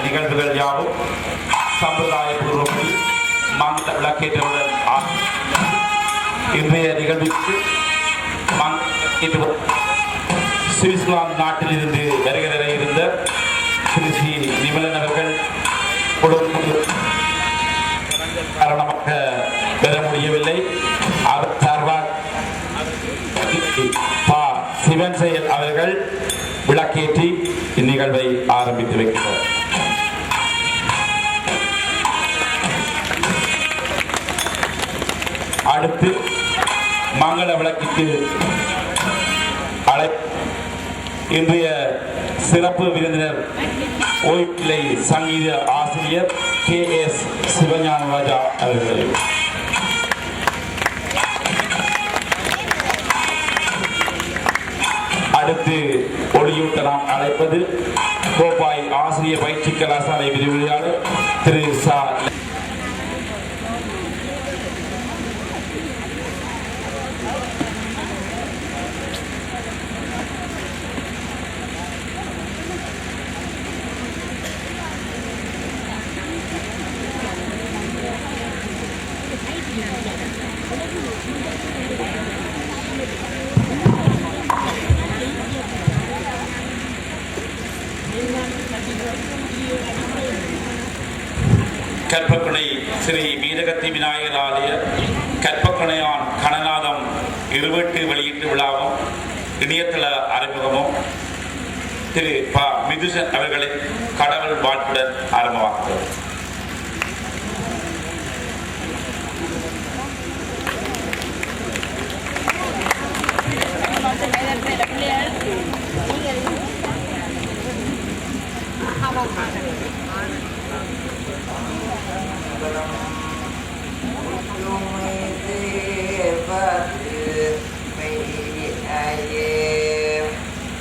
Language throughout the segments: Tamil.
நிகழ்வுகள் யாவும் சம்பிரதாயபூர்வப்படி மங்கள விளக்கேற்றவுடன் இன்றைய நிகழ்வுக்கு சுவிட்சர்லாந்து நாட்டில் இருந்து வருகிற இருந்த திரு ஸ்ரீ நிமலன் அவர்கள் காரணமாக பெற முடியவில்லை. அவர் சார்பாக சிவன் செயல் அவர்கள் விளக்கேற்றி இந்நிகழ்வை ஆரம்பித்து வைக்கிறார். அடுத்து மங்கள விளக்கிற்கு இன்றைய சிறப்பு விருந்தினர் ஓய்விலை சங்கீத ஆசிரியர் KS சிவஞானராஜா அவர்கள். அடுத்து ஒளியூட்ட நாம் அழைப்பது கோப்பாய் ஆசிரியர் பயிற்சி கலாசாலை விரிவுரையாளர் திரு சா. கற்பக்குணை ஸ்ரீ வீரகத்தி விநாயகர் ஆலய கற்பக்குணையான் கணநாதம் இருவட்டு வெளியீட்டு விழாவும் இணையதள அறிமுகமும் திரு ப. மிதுசன் அவர்களின் கடவுள் வாழ்த்துடன் ஆரம்பமாகிறது.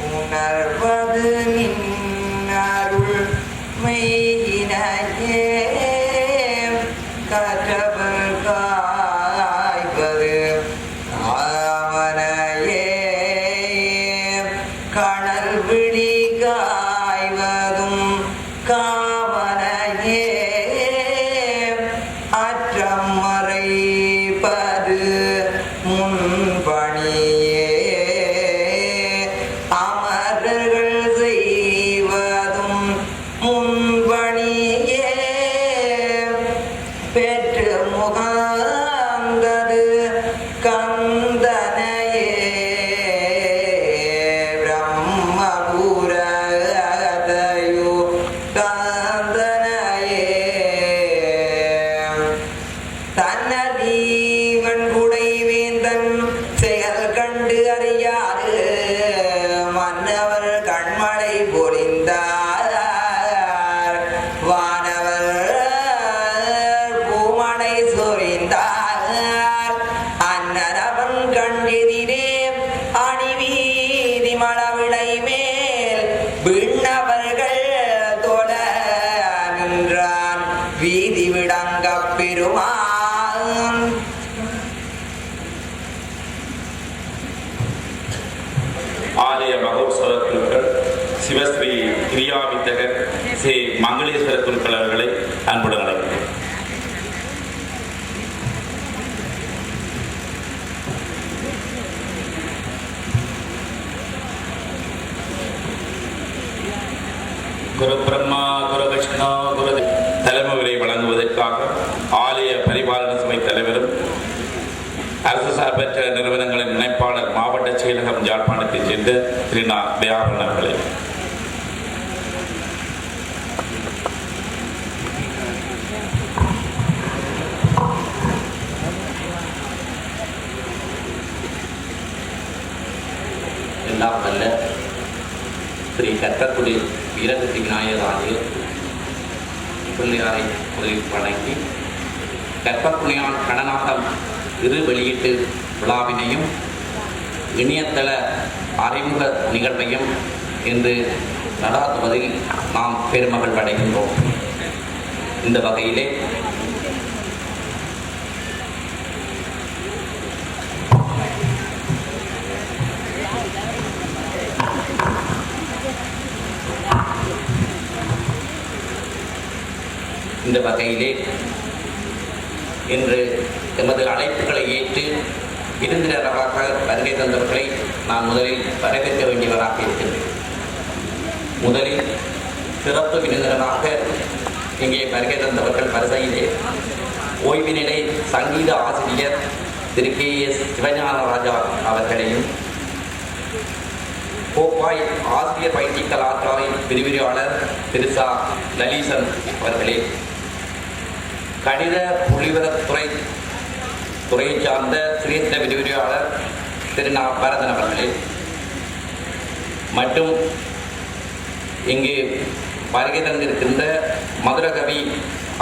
உணர்வது நின்னருள் மெய்யினையே கற்றவர் காய்வது அவனையே கடல் விழி காய்வதும் காவனையே அற்றம் மறைப்பது முன்பணியே பெற்று முகந்தது கந்தனையே பிரம்மபுரதையோ கந்தனையே தன்னதீவன் குடைவேந்தன் செயல் கண்டு அறியாது மன்னவர் கண்மழை பொழிந்தார் வானவர் அன்னரவன் கண்டெதிரே அணிவீதி மளவிடை மேல் விண்ணவர்கள் தொழ நின்றான் வீதி விடங்க பெருமான். ஆலய மகோத்சவ குழுக்கள் சிவஸ்ரீ கிரியாவித்தகர் ஸ்ரீ மங்களேஸ்வர குருக்கள் அவர்களை அன்புடன் அழைக்கிறேன். குரு பிரம்மா குரு விஷ்ணு குரு தலைமுறை வழங்குவதற்காக ஆலய பரிபாலன சபை தலைவரும் அரசு சார்பற்ற நிறுவனங்களின் இணைப்பாளர் மாவட்ட செயலகம் யாழ்ப்பாணத்தைச் சேர்ந்த திரு நா. தயாபரன் அவர்களே, எல்லாம் வல்ல ஸ்ரீ கற்பக்குடி வீரகத்தி விநாயகர் ஆலய பிள்ளையாரை முதலில் வணங்கி கற்பக்குடியான் கணநாதம் இரு வெளியீட்டு விழாவினையும் இணையதள அறிமுக நிகழ்வையும் இன்று நடாத்துவதில் நாம் பெருமகள் அடைகின்றோம். இந்த வகையிலே இன்று எமது அழைப்புகளை ஏற்று விருந்தினராக வருகை தந்தவர்களை நான் முதலில் வரவேற்க வேண்டியவராக இருக்கின்றேன். முதலில் சிறப்பு விருந்தினராக இங்கே வருகை தந்தவர்கள் வரிசையிலே ஓய்வு நிலை சங்கீத ஆசிரியர் திரு K.S. சிவஞானராஜா அவர்களையும், கோப்பாய் ஆசிரியர் பயிற்சி கலாச்சார விரிவுரையாளர் திரு சா. லலிசன் அவர்களே, கணித புலிவரத்துறை சார்ந்த சிரேஷ்ட விரிவுரையாளர் திரு நா. பரதன் அவர்களே, மற்றும் இங்கு வருகை தந்திருக்கின்ற மதுரகவி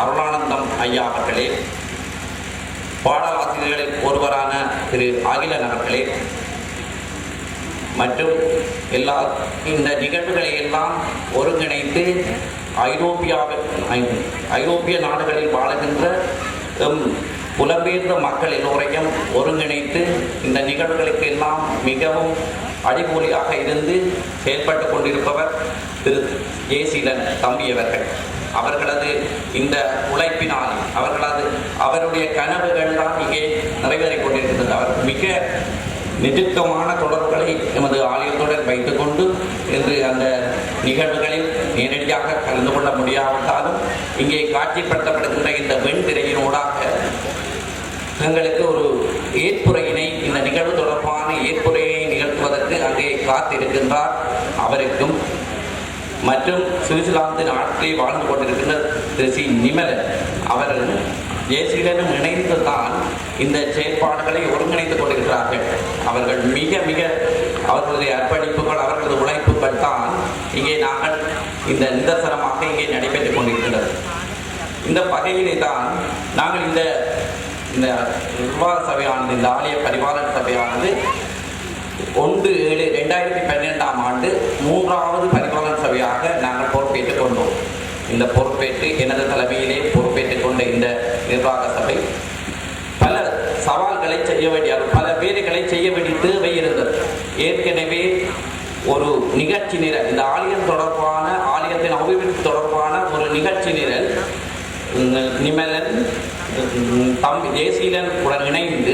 அருளானந்தம் ஐயா அவர்களே, பாடலாசிரியர்களில் ஒருவரான திரு அகிலன் அவர்களே, மற்றும் இந்த நிகழ்வுகளை எல்லாம் ஒருங்கிணைத்து ஐரோப்பிய நாடுகளில் வாழுகின்ற புலம்பெயர்ந்த மக்கள் எல்லோரையும் ஒருங்கிணைத்து இந்த நிகழ்வுகளுக்கு எல்லாம் மிகவும் அடிமொழியாக இருந்து செயல்பட்டு கொண்டிருப்பவர் திரு ஜெயசீலன் தம்பி அவர்களது இந்த உழைப்பினால் அவருடைய கனவுகள் தான் இங்கே நிறைவேறிக் கொண்டிருக்கின்றது. அவர் மிக நெருக்கமான தொடர்புகளை எமது ஆலயத்துடன் வைத்துக்கொண்டு இன்று அந்த நிகழ்வுகளில் நேரடியாக கலந்து கொள்ள முடியாவிட்டாலும் இங்கே காட்சிப்படுத்தப்படுகின்ற இந்த வெண்திரையினூடாக எங்களுக்கு ஒரு ஏற்புரையினை, இந்த நிகழ்வு தொடர்பான ஏற்புரையை நிகழ்த்துவதற்கு அங்கே காத்திருக்கின்றார். அவருக்கும் மற்றும் சுவிட்சர்லாந்து நாட்டில் வாழ்ந்து கொண்டிருக்கின்ற திரு சி. நிமலன் அவர்கள் ஜெயசீலனும் இணைந்து தான் இந்த செயற்பாடுகளை ஒருங்கிணைத்துக் கொண்டிருக்கிறார்கள். அவர்கள் மிக மிக அவர்களுடைய அர்ப்பணிப்புகள், அவர்களது உழைப்புகள் தான் இங்கே நாங்கள் இந்த நிதர்சனமாக இங்கே நடைபெற்றுக் கொண்டிருக்கின்றது. இந்த வகையிலே தான் நாங்கள் இந்த நிர்வாக சபையானது, இந்த ஆலய பரிபாலன சபையானது 1/7/2012 3வது பரிபாலன சபையாக நாங்கள் பொறுப்பேற்றுக் கொண்டோம். இந்த பொறுப்பேற்று எனது தலைமையிலே பொறுப்பேற்றுக் கொண்ட இந்த நிர்வாக சபை பல சவால்களை செய்ய வேண்டிய, பல வேலைகளை செய்ய வேண்டிய தேவை இருந்தது. ஏற்கனவே ஒரு நிகழ்ச்சி நிரல், இந்த ஆலயம் தொடர்பான, ஆலயத்தின் அபிவிருத்தி தொடர்பான ஒரு நிகழ்ச்சி நிரல் நிமலன் தம்பி ஜெயசீலன் உடன் இணைந்து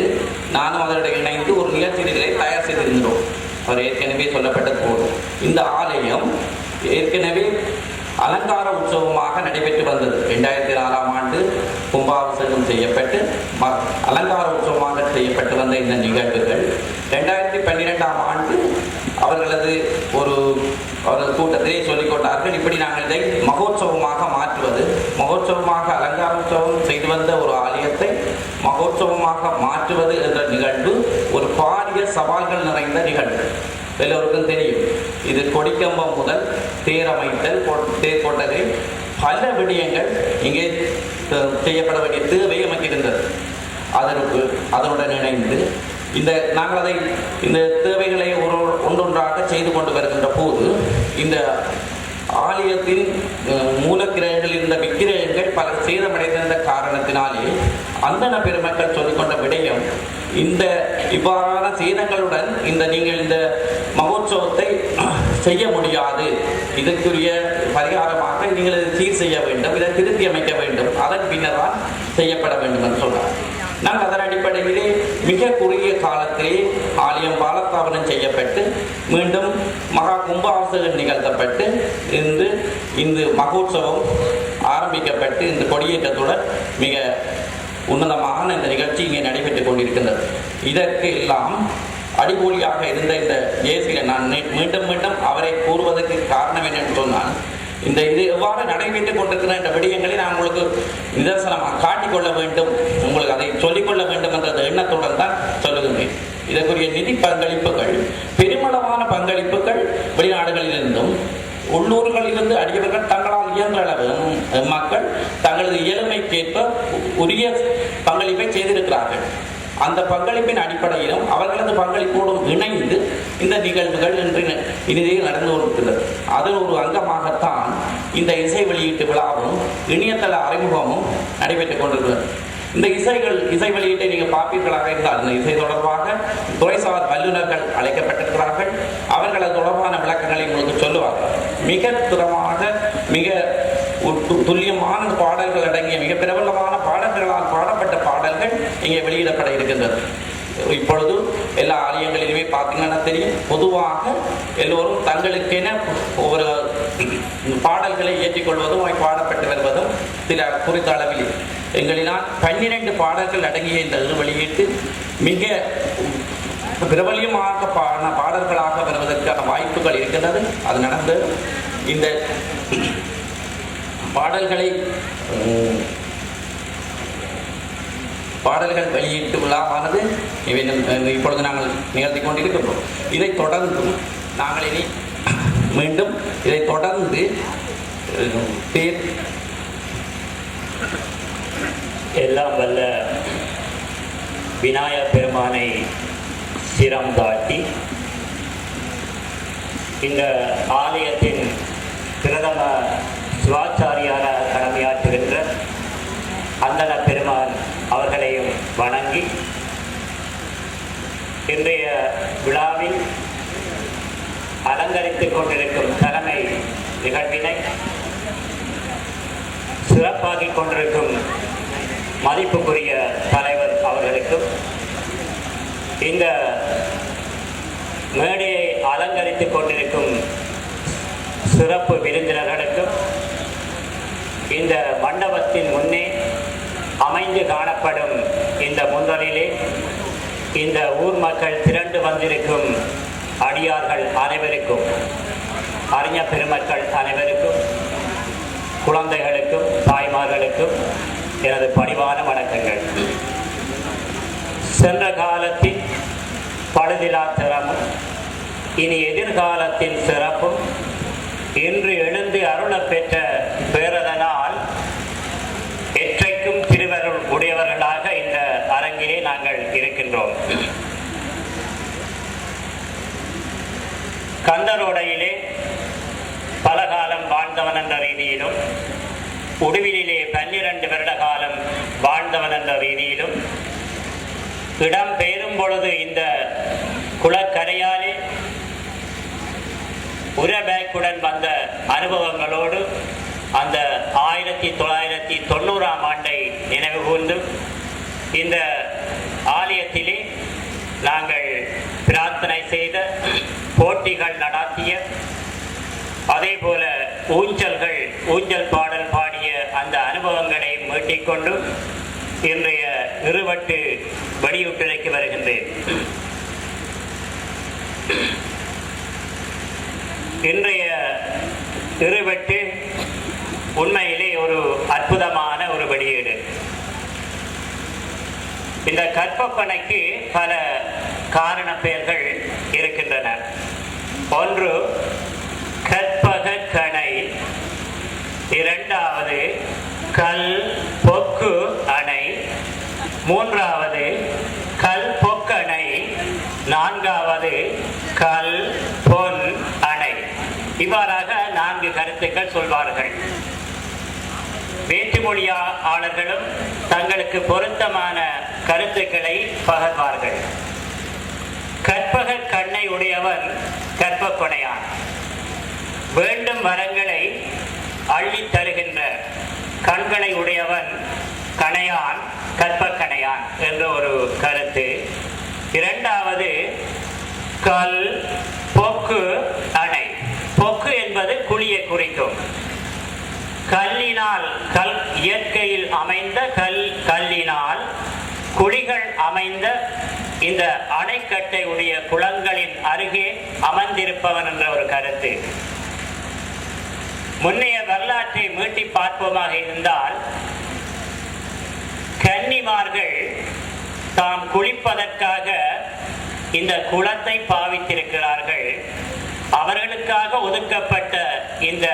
நானும் அதனுடன் இணைந்து ஒரு நிகழ்ச்சி நிரலை தயார் செய்திருந்தோம். அவர் ஏற்கனவே சொல்லப்பட்டது போதும் இந்த ஆலயம் ஏற்கனவே அலங்கார உற்சவமாக நடைபெற்று வந்தது. 2004ஆம் ஆண்டு கும்பாபிஷேகம் செய்யப்பட்டு அலங்கார உற்சவமாக செய்யப்பட்டு வந்த இந்த நிகழ்வுகள் 2012ஆம் ஆண்டு அவர்களது கூட்டத்திலே சொல்லிக் கொண்டார்கள். இப்படி நாங்கள் இதை மகோற்சவமாக மாற்றுவது, மகோற்சவமாக அலங்கார உற்சவம் செய்து வந்த ஒரு ஆலயத்தை மகோற்சவமாக மாற்றுவது என்ற நிகழ்வு ஒரு பாரிய சவால்கள் நிறைந்த நிகழ்வு. எல்லோருக்கும் தெரியும். இது கொடிக்கம்பம் முதல் தேரமைத்தல், தேர்கொட்டகை, பல விடயங்கள் இங்கே செய்யப்பட வேண்டிய தேவை நமக்கு இருந்தது. அதனுடன் இணைந்து நாங்கள் இந்த தேவைகளை ஒன்றொன்றாக செய்து கொண்டு வருகின்ற போது இந்த ஆலயத்தின் மூலக்கிரகங்கள் இருந்த விக்கிரகங்கள் பல சேதமடைந்த காரணத்தினாலே அந்தன பெருமக்கள் சொல்லிக்கொண்ட விடயம், இவ்வாறான சேதங்களுடன் நீங்கள் இந்த மகோற்சவத்தை செய்ய முடியாது, இதற்குரிய பரிகாரமாக நீங்கள் இதை சீர் செய்ய வேண்டும், இதை திருத்தி அமைக்க வேண்டும், அதன் பின்னர் தான் செய்யப்பட வேண்டும் என்று சொன்னார். நாங்கள் அதன் அடிப்படையிலே மிக குறுகிய காலத்திலே ஆலயம் பாலஸ்தாபனம் செய்யப்பட்டு மீண்டும் மகா கும்பாபிஷேகம் நிகழ்த்தப்பட்டு இந்த மகோற்சவம் ஆரம்பிக்கப்பட்டு இந்த கொடியேற்றத்துடன் மிக உன்னதமான இந்த நிகழ்ச்சி இங்கே நடைபெற்றுக் கொண்டிருக்கின்றது. இதற்கு எல்லாம் அடிப்பொலியாக இருந்த இந்த ஜெயசீலன், நான் மீண்டும் மீண்டும் அவரை கூறுவதற்கு காரணம் என்னென்னு சொன்னால், இது எவ்வாறு நடைபெற்றுக் கொண்டிருக்கிற இந்த விடயங்களை நான் உங்களுக்கு நிதர்சனமாக காட்டிக்கொள்ள வேண்டும், உங்களுக்கு அதை சொல்லிக்கொள்ள வேண்டும் என்ற எண்ணத்துடன் தான் சொல்லுகின்றேன். இதற்குரிய நிதி பங்களிப்புகள், பெருமளவான பங்களிப்புகள் வெளிநாடுகளிலிருந்தும் உள்ளூர்களிலிருந்து அடியவர்கள் தங்களால் இயன்ற அளவு மக்கள் தங்களது இயலுமைக்கேற்ப உரிய பங்களிப்பை செய்திருக்கிறார்கள். அந்த பங்களிப்பின் அடிப்படையிலும் அவர்களது பங்களிப்போடும் இணைந்து இந்த நிகழ்வுகள் இன்று இனிதே நடந்து கொண்டிருக்கிறது. அதன் ஒரு அங்கமாகத்தான் இந்த இசை வெளியீட்டு விழாவும் இணையதள அறிமுகமும் நடைபெற்றுக் கொண்டிருக்கிறது. இந்த இசை வெளியீட்டை நீங்கள் பார்ப்பீர்களாக இருந்தால் இந்த இசை தொடர்பாக துறைசார் வல்லுநர்கள் அழைக்கப்பட்டிருக்கிறார்கள். அவர்கள் அது தொடர்பான விளக்கங்களை உங்களுக்கு சொல்லுவார்கள். மிக திறமாக மிக துல்லியமான பாடல்கள் அடங்கிய மிக பிரபலமான பாடல்களால் பாடப்பட்ட பாடல்கள் இங்கே வெளியிடப்பட இருக்கின்றது. இப்பொழுது எல்லா ஆலயங்களிலுமே பார்த்தீங்கன்னா தெரியும், பொதுவாக எல்லோரும் தங்களுக்கென ஒரு பாடல்களை ஏற்றிக்கொள்வதும் பாடப்பட்டு வருவதும் சில குறித்த அளவில் எங்களினால் 12 பாடல்கள் அடங்கிய இந்த வெளியீட்டு மிக பிரபல்யமாக பாடல்களாக வருவதற்கான வாய்ப்புகள் இருக்கின்றது. அது நடந்து இந்த பாடல்கள் வெளியீட்டு விழாவானது இப்பொழுது நாங்கள் நிகழ்த்தி கொண்டிருக்கின்றோம். இதைத் தொடர்ந்து நாங்கள் இனி மீண்டும் இதைத் தொடர்ந்து எல்லாம் வல்ல விநாயகப் பெருமானை சிரம் தாட்டி இந்த ஆலயத்தின் பிரதம சிவாச்சாரியாக கடமையாற்றுகின்ற அந்தன பெருமான் அவர்களையும் வணங்கி இன்றைய விழாவில் அலங்கரித்துக் கொண்டிருக்கும் தலைமை நிகழ்வினை சிறப்பாக்கிக் கொண்டிருக்கும் மதிப்புக்குரிய தலைவர் அவர்களுக்கும் இந்த மேடையை அலங்கரித்துக் கொண்டிருக்கும் சிறப்பு விருந்தினர்களுக்கும் இந்த மண்டபத்தின் முன்னே அமைந்து காணப்படும் இந்த முந்தலிலே இந்த ஊர் மக்கள் திரண்டு வந்திருக்கும் அடியார்கள் அனைவருக்கும், அறிஞர் பெருமக்கள் அனைவருக்கும், குழந்தைகளுக்கும் தாய்மார்களுக்கும் எனது பணிவான வணக்கங்கள். சென்ற காலத்தின் பழுதிலா திறமும் இனி எதிர்காலத்தின் சிறப்பும் இன்று எழுந்து அருளப் பெற்ற பேரதனால் எற்றைக்கும் திருவருள் உடையவர்களாக இந்த அரங்கிலே நாங்கள் இருக்கின்றோம். கந்தரோடையிலே பல காலம் வாழ்ந்தவன் என்ற ரீதியிலும், உடுவிலே 12 வருட காலம் வாழ்ந்தவன் என்ற ரீதியிலும், இடம் பெயரும் பொழுது இந்த குளக்கரையாலே உரபேக்குடன் வந்த அனுபவங்களோடு அந்த 1990ஆம் ஆண்டை நினைவு கூர்ந்து இந்த ஆலயத்திலே நாங்கள் பிரார்த்தனை செய்த, போட்டிகள் நடத்திய, அதே போல ஊஞ்சல் பாடல் பாடிய அந்த அனுபவங்களை மீட்டிக்கொண்டு இன்றைய இருவட்டு வெளியூட்டுரைக்கு வருகின்றேன். இன்றைய இருவட்டு உண்மையிலே ஒரு அற்புதமான ஒரு வெளியீடு. இந்த கற்பப்பனைக்கு பல காரண பெயர்கள் இருக்கின்றன. ஒன்று கற்பக கணை, இரண்டாவது கல் பொக்கு அணை, மூன்றாவது கல் பொக்கணை, நான்காவது கல் பொன் அணை. இவ்வாறாக 4 கருத்துக்கள் சொல்வார்கள். வேற்றுமொழியாளர்களும் தங்களுக்கு பொருத்தமான கருத்துக்களை பகர்வார்கள். கற்பக கண்ணை உடையவன் கற்பக்கொனையான், வேண்டும் வரங்களை அள்ளி தருகின்ற கண்களை உடையவன் கணையான், கற்பக்கணையான் என்ற ஒரு கருத்து. இரண்டாவது கல் பொக்கு அணை. பொக்கு என்பது குழியை குறிக்கும். கல்லினால் இயற்கையில் அமைந்த கல்லினால் குழிகள் அமைந்த இந்த அணைக்கட்டை உடைய குளங்களின் அருகே அமர்ந்திருப்பவன் என்ற ஒரு கருத்து. முன்னைய வரலாற்றை மீட்டி பார்ப்போமாக இருந்தால், கன்னிமார்கள் தாம் குளிப்பதற்காக இந்த குளத்தை பாவித்திருக்கிறார்கள். அவர்களுக்காக ஒதுக்கப்பட்ட இந்த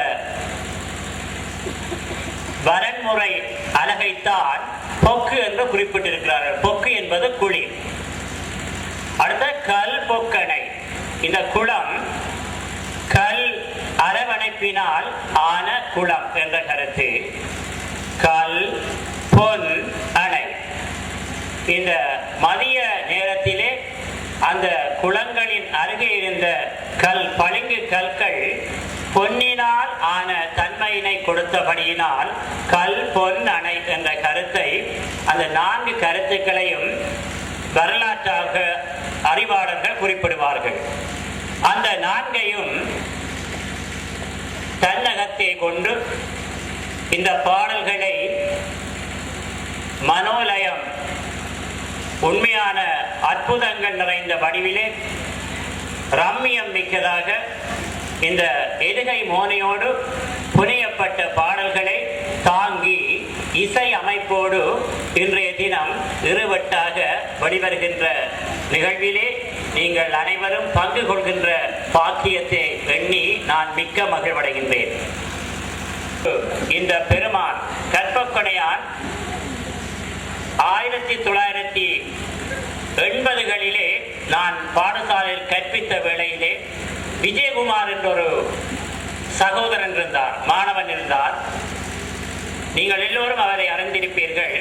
வரன்முறை அலகைத்தான் பொக்கு என்று குறிப்பிட்டிருக்கிறார்கள். பொக்கு என்பது குழி. அடுத்த கல் பொக்கணை. இந்த குளம் கல் அரவணைப்பினால் ஆன குளம் என்ற கருத்து. கல் பொன் அணை. இந்த மதிய நேரத்திலே அந்த குளங்களின் அருகே இருந்த பளிங்கு கற்கள் பொன்னினால் ஆன தன்மையினை கொடுத்தபடியினால் கல் பொன் அணை என்ற கருத்தை, அந்த 4 கருத்துக்களையும் வரலாற்றாக அறிவாளர்கள் குறிப்பிடுவார்கள். அந்த 4ஐயும் தன்னகத்தை கொண்டு இந்த பாடல்களை மனோலயம் உண்மையான அற்புதங்கள் நிறைந்த வடிவிலே ரம்மியம் மிக்கதாக இந்த எதுகை மோனையோடு புனையப்பட்ட பாடல்களை தாங்கி இசை அமைப்போடு இன்றைய தினம் இருவட்டாக வெளிவருகின்ற நிகழ்விலே நீங்கள் அனைவரும் பங்கு கொள்கின்ற பாக்கியத்தை எண்ணி நான் மிக்க மகிழ்வடைகின்றேன். இந்த பெருமான் கற்பக்கொடையான் 1980களிலே நான் பாடசாலையில் கற்பித்த வேளையிலே விஜயகுமார் என்ற ஒரு சகோதரன் இருந்தார், மாணவன் இருந்தார். நீங்கள் எல்லோரும் அவரை அறிந்திருப்பீர்கள்.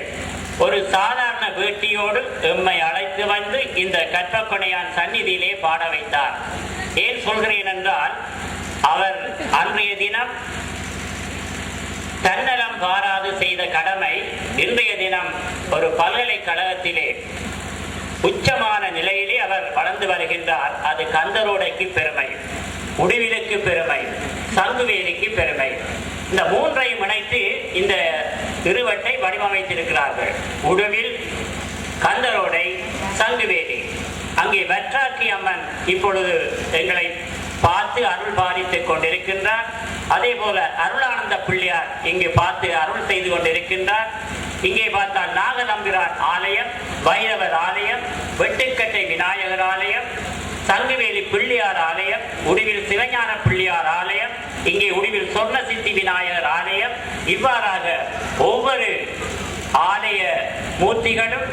ஒரு சாதாரண வேட்டியோடு எம்மை அழைத்து வந்து இந்த கற்பக்கொடையான் சந்நிதியிலே பாட வைத்தார். ஏன் சொல்கிறேன் என்றால், அவர் அன்றைய தினம் தன்னலம் பாராது செய்த கடமை இன்றைய தினம் ஒரு பல்கலைக்கழகத்திலே உச்சமான நிலையிலே அவர் வளர்ந்து வருகின்றார். அது கந்தரோடைக்கு பெருமை, உடுவிலுக்கு பெருமை, சங்குவேலிக்கு பெருமை. இந்த 3ஐயும் இணைத்து இந்த இருவட்டை வடிவமைத்திருக்கிறார்கள். உடுவில், கந்தரோடை, சங்குவேலி. அங்கே வெற்றாக்கி அம்மன் இப்பொழுது எங்களை பார்த்து அருள் பாலித்துக் கொண்டிருக்கின்றார். அதே போல அருளானந்த பிள்ளையார் இங்கு பார்த்து அருள் செய்து கொண்டிருக்கின்றார். இங்கே பார்த்தால் நாகநம்பிரான் ஆலயம், வைரவர் ஆலயம், வெட்டுக்கட்டை விநாயகர் ஆலயம், சங்குவேலி பிள்ளையார் ஆலயம், உடுவில் சிவஞான பிள்ளையார் ஆலயம், இங்கே உடுவில் சொர்ண சித்தி விநாயகர் ஆலயம். இவ்வாறாக ஒவ்வொரு ஆலய மூர்த்திகளும்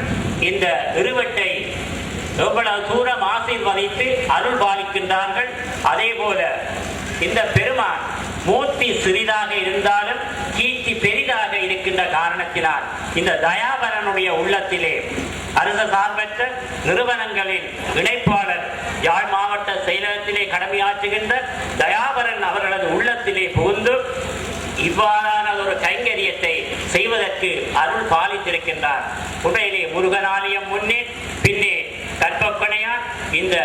இந்த இருவட்டை எவ்வளவு தூரம் ஆசீர்வதித்து அருள் பாலிக்கின்றார்கள். அதே போல இந்த பெருமான் மூர்த்தி சிறிதாக இருந்தாலும் கீர்த்தி பெரிதாக இருக்கின்ற காரணத்தினால் இந்த தயாபரனுடைய உள்ளத்திலே அரச சார்பற்ற நிறுவனங்களின் இணைப்பாளர் யாழ் மாவட்ட செயலகத்திலே கடமையாற்றுகின்ற தயாபரன் அவர்களது உள்ளத்திலே புகுந்து இவ்வாறான ஒரு கைங்கரியத்தை செய்வதற்கு அருள் பாலித்திருக்கின்றார். உண்மையிலே முருகன் ஆலயம் முன்னே பின்னே கற்பக்கொடையான் இந்த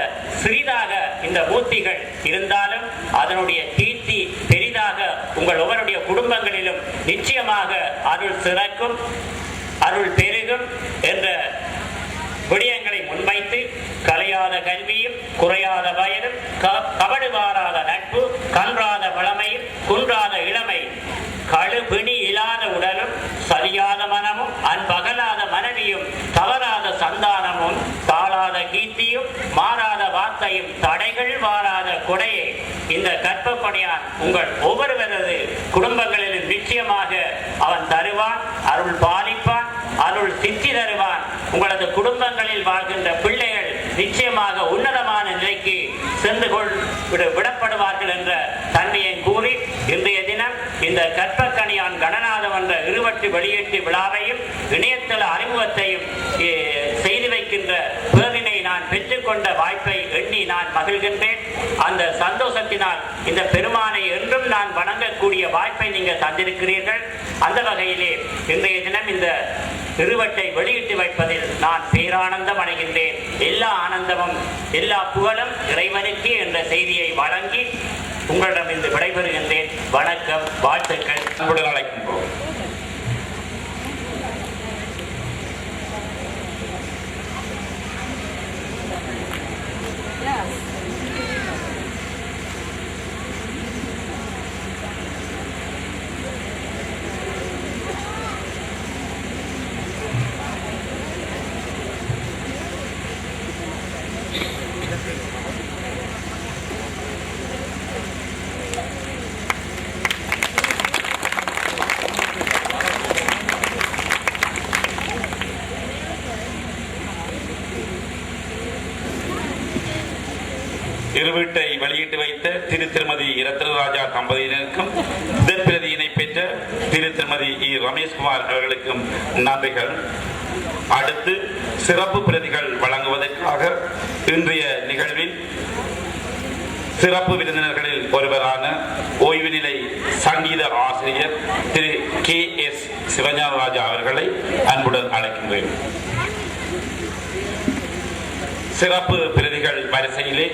சிறிதாக இந்த மூர்த்திகள் இருந்தாலும் அதனுடைய கீர்த்தி பெரிதாக உங்கள் ஒவ்வொருடைய குடும்பங்களிலும் நிச்சயமாக அருள் சிறக்கும், அருள் பெருகும் என்ற விடயங்களை முன்வைத்து கலையாத கல்வியும் குறையாத வயதும் கபடுவாராத நட்பு கன்றாத வளமையும் குன்றாத இளமை கழுபிணி இல்லாத உடலும் சரியாத மனமும் அன்பகலாத மனைவியும் தவறாத சந்தானமும் தாளாத கீர்த்தியும் மாறாத வார்த்தையும் தடைகள் வாராத கொடையை இந்த கற்பக்கொடையான் உங்கள் ஒவ்வொருவரது குடும்பங்களிலும் நிச்சயமாக அவன் தருவான், அருள் பாலிப்பான், அருள் சித்தி தருவான். உங்களது குடும்பங்களில் வாழ்கின்ற பிள்ளைகள் நிச்சயமாக உன்னதமான நிலைக்கு சென்று விடப்படுவார்கள் என்ற தன்மையை கூறி இன்றைய தினம் இந்த கற்பக்கணியான் கணநாதம் என்ற இருவட்டு வெளியீட்டு விழாவையும் இணையதள அறிமுகத்தையும் செய்து வைக்கின்ற பேரினை நான் பெற்றுக்கொண்ட வாய்ப்பை எண்ணி நான் மகிழ்கின்றேன். அந்த சந்தோஷத்தினால் இந்த பெருமானை என்றும் நான் வணங்கக்கூடிய வாய்ப்பை நீங்கள் தந்திருக்கிறீர்கள். அந்த வகையிலே இன்றைய தினம் இந்த திருவட்டை வெளியிட்டு வைப்பதில் நான் பேரானந்தம் அடைகின்றேன். எல்லா ஆனந்தமும் எல்லா புகழும் இறைவனுக்கு என்ற செய்தியை வழங்கி உங்களிடம் இன்று விடைபெறுகின்றேன். வணக்கம், வாழ்த்துக்கள். அழைக்கின்றோம். இருவீட்டை வெளியிட்டு வைத்த திருமதி ரத்னராஜா தம்பதியினருக்கும் முதற் பிரதியினை பெற்ற திருமதி இ ரமேஷ்குமார் அவர்களுக்கும் நன்றிகள். அடுத்து சிறப்பு பிரதிகள் வழங்குவதற்காக இன்றைய நிகழ்வில் சிறப்பு விருந்தினர்களில் ஒருவரான ஓய்வு நிலை சங்கீத ஆசிரியர் திரு KS சிவஞானராஜா அவர்களை அன்புடன் அழைக்கின்றேன். சிறப்பு பிரதிகள் வரிசையிலே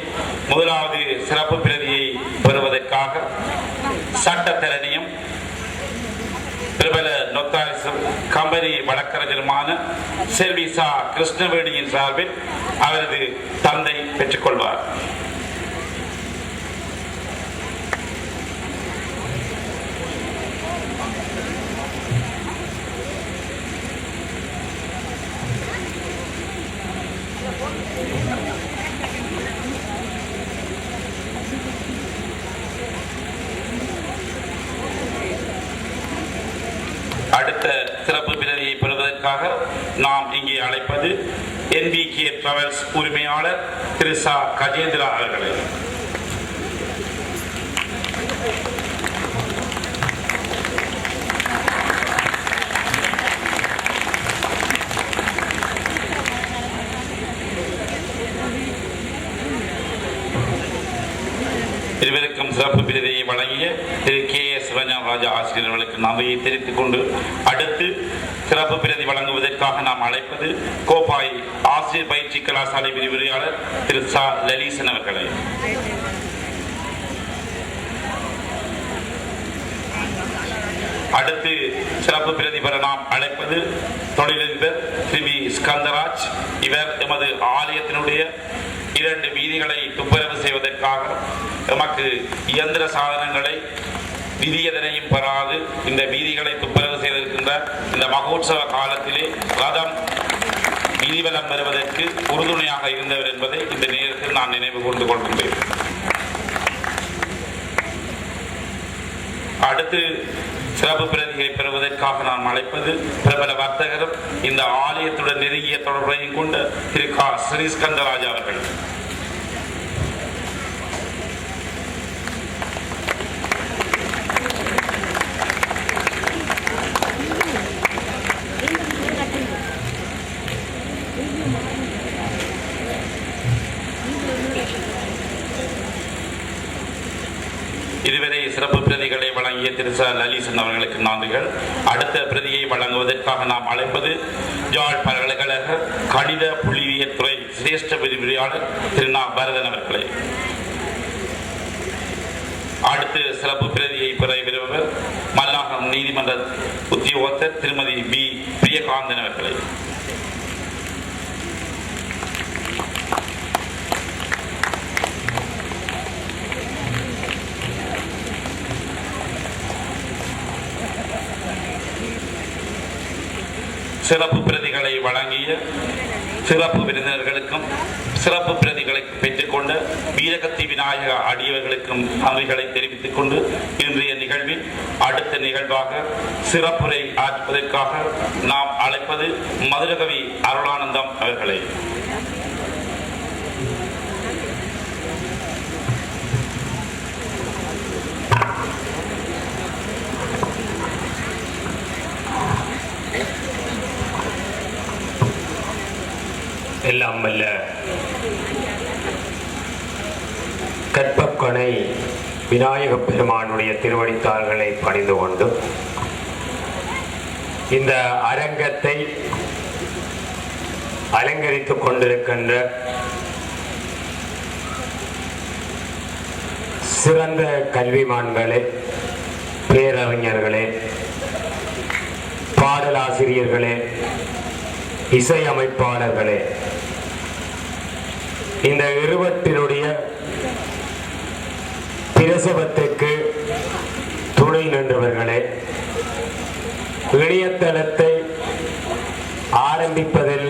முதலாவது சிறப்பு பிரதியை பெறுவதற்காக சட்டத்தரணியும் பிரபல நொத்தாரிசம் கம்பெனி வழக்கறிஞருமான செல்விசா கிருஷ்ணவேணியின் சார்பில் அவரது தந்தை பெற்றுக்கொள்வார். அடுத்த சிறப்பு பிரதியை பெறுவதற்காக நாம் இங்கே அழைப்பது NBK டிராவல்ஸ் உரிமையாளர் திரு சா கஜேந்திரா அவர்களை. இருவருக்கும் சிறப்பு பிரதியை வழங்கிய திரு KS சிவஞானராஜா ஆசிரியர்களுக்கு நன்றியை தெரிவித்துக் கொண்டு அடுத்து சிறப்பு பிரதி வழங்குவதற்காக நாம் அழைப்பது கோப்பாய் ஆசிரியர் பயிற்சி கலாசாலை விரிவுரையாளர் திரு சா லலீசன் அவர்களை. அடுத்து சிறப்பு பிரதி பெற நாம் அழைப்பது தொழிலதிபர் திரு வி ஸ்கந்தராஜ். இவர் எமது ஆலயத்தினுடைய 2 வீதிகளை துப்புரவு செய்வதற்காக எமக்கு இயந்திர சாதனங்களை விதியதனையும் பெறாது இந்த வீதிகளை துப்புரவு செய்திருக்கின்ற இந்த மகோற்சவ காலத்திலே ரதம் வீதிவலம் வருவதற்கு உறுதுணையாக இருந்தவர் என்பதை இந்த நேரத்தில் நான் நினைவு கொண்டு கொள்கின்றேன். அடுத்து சிறப்பு பிரதியை பெறுவதற்காக நாம் அழைப்பது பிரபல வர்த்தகரும் இந்த ஆலயத்துடன் நெருங்கிய தொடர்பையும் கொண்ட திரு கா ஸ்ரீஸ்கந்தராஜா அவர்கள். இதுவரை சிறப்பு பிரதிகளை வழங்கிய திரு ச லலிசன் அவர்களுக்கு நன்றிகள். அடுத்த பிரதியை வழங்குவதற்காக நாம் அழைப்பது யாழ் பல்கலைக்கழக கணித புள்ளியியல் துறை சிரேஷ்ட விரிவுரையாளர் திரு நா பரதன் அவர்களை. அடுத்து சிறப்பு பிரதியை பெற விரும்புவர் மல்லாகம் நீதிமன்ற உத்தியோகத்தர் திருமதி பி பிரியகாந்தன் அவர்களை. சிறப்பு பிரதிகளை வழங்கிய சிறப்பு விருந்தினர்களுக்கும் சிறப்பு பிரதிகளை பெற்றுக்கொண்ட வீரகத்தி விநாயக அடியவர்களுக்கும் நன்றிகளை தெரிவித்துக் கொண்டு இன்றைய நிகழ்வில் அடுத்த நிகழ்வாக சிறப்புரை ஆற்றுவதற்காக நாம் அழைப்பது மதுரகவி அருளானந்தம் அவர்களை. எல்லாம் வல்ல கற்பக்கணை விநாயக பெருமானுடைய திருவடித்தாள்களை பணிந்து கொண்டு இந்த அரங்கத்தை அலங்கரித்துக் கொண்டிருக்கின்ற சிறந்த கல்விமான்களே, பேரறிஞர்களே, பாடலாசிரியர்களே, இசையமைப்பாளர்களே, இந்த இருவத்தினுடைய பிரசவத்துக்கு துணை நின்றவர்களே, இணையதளத்தை ஆரம்பிப்பதில்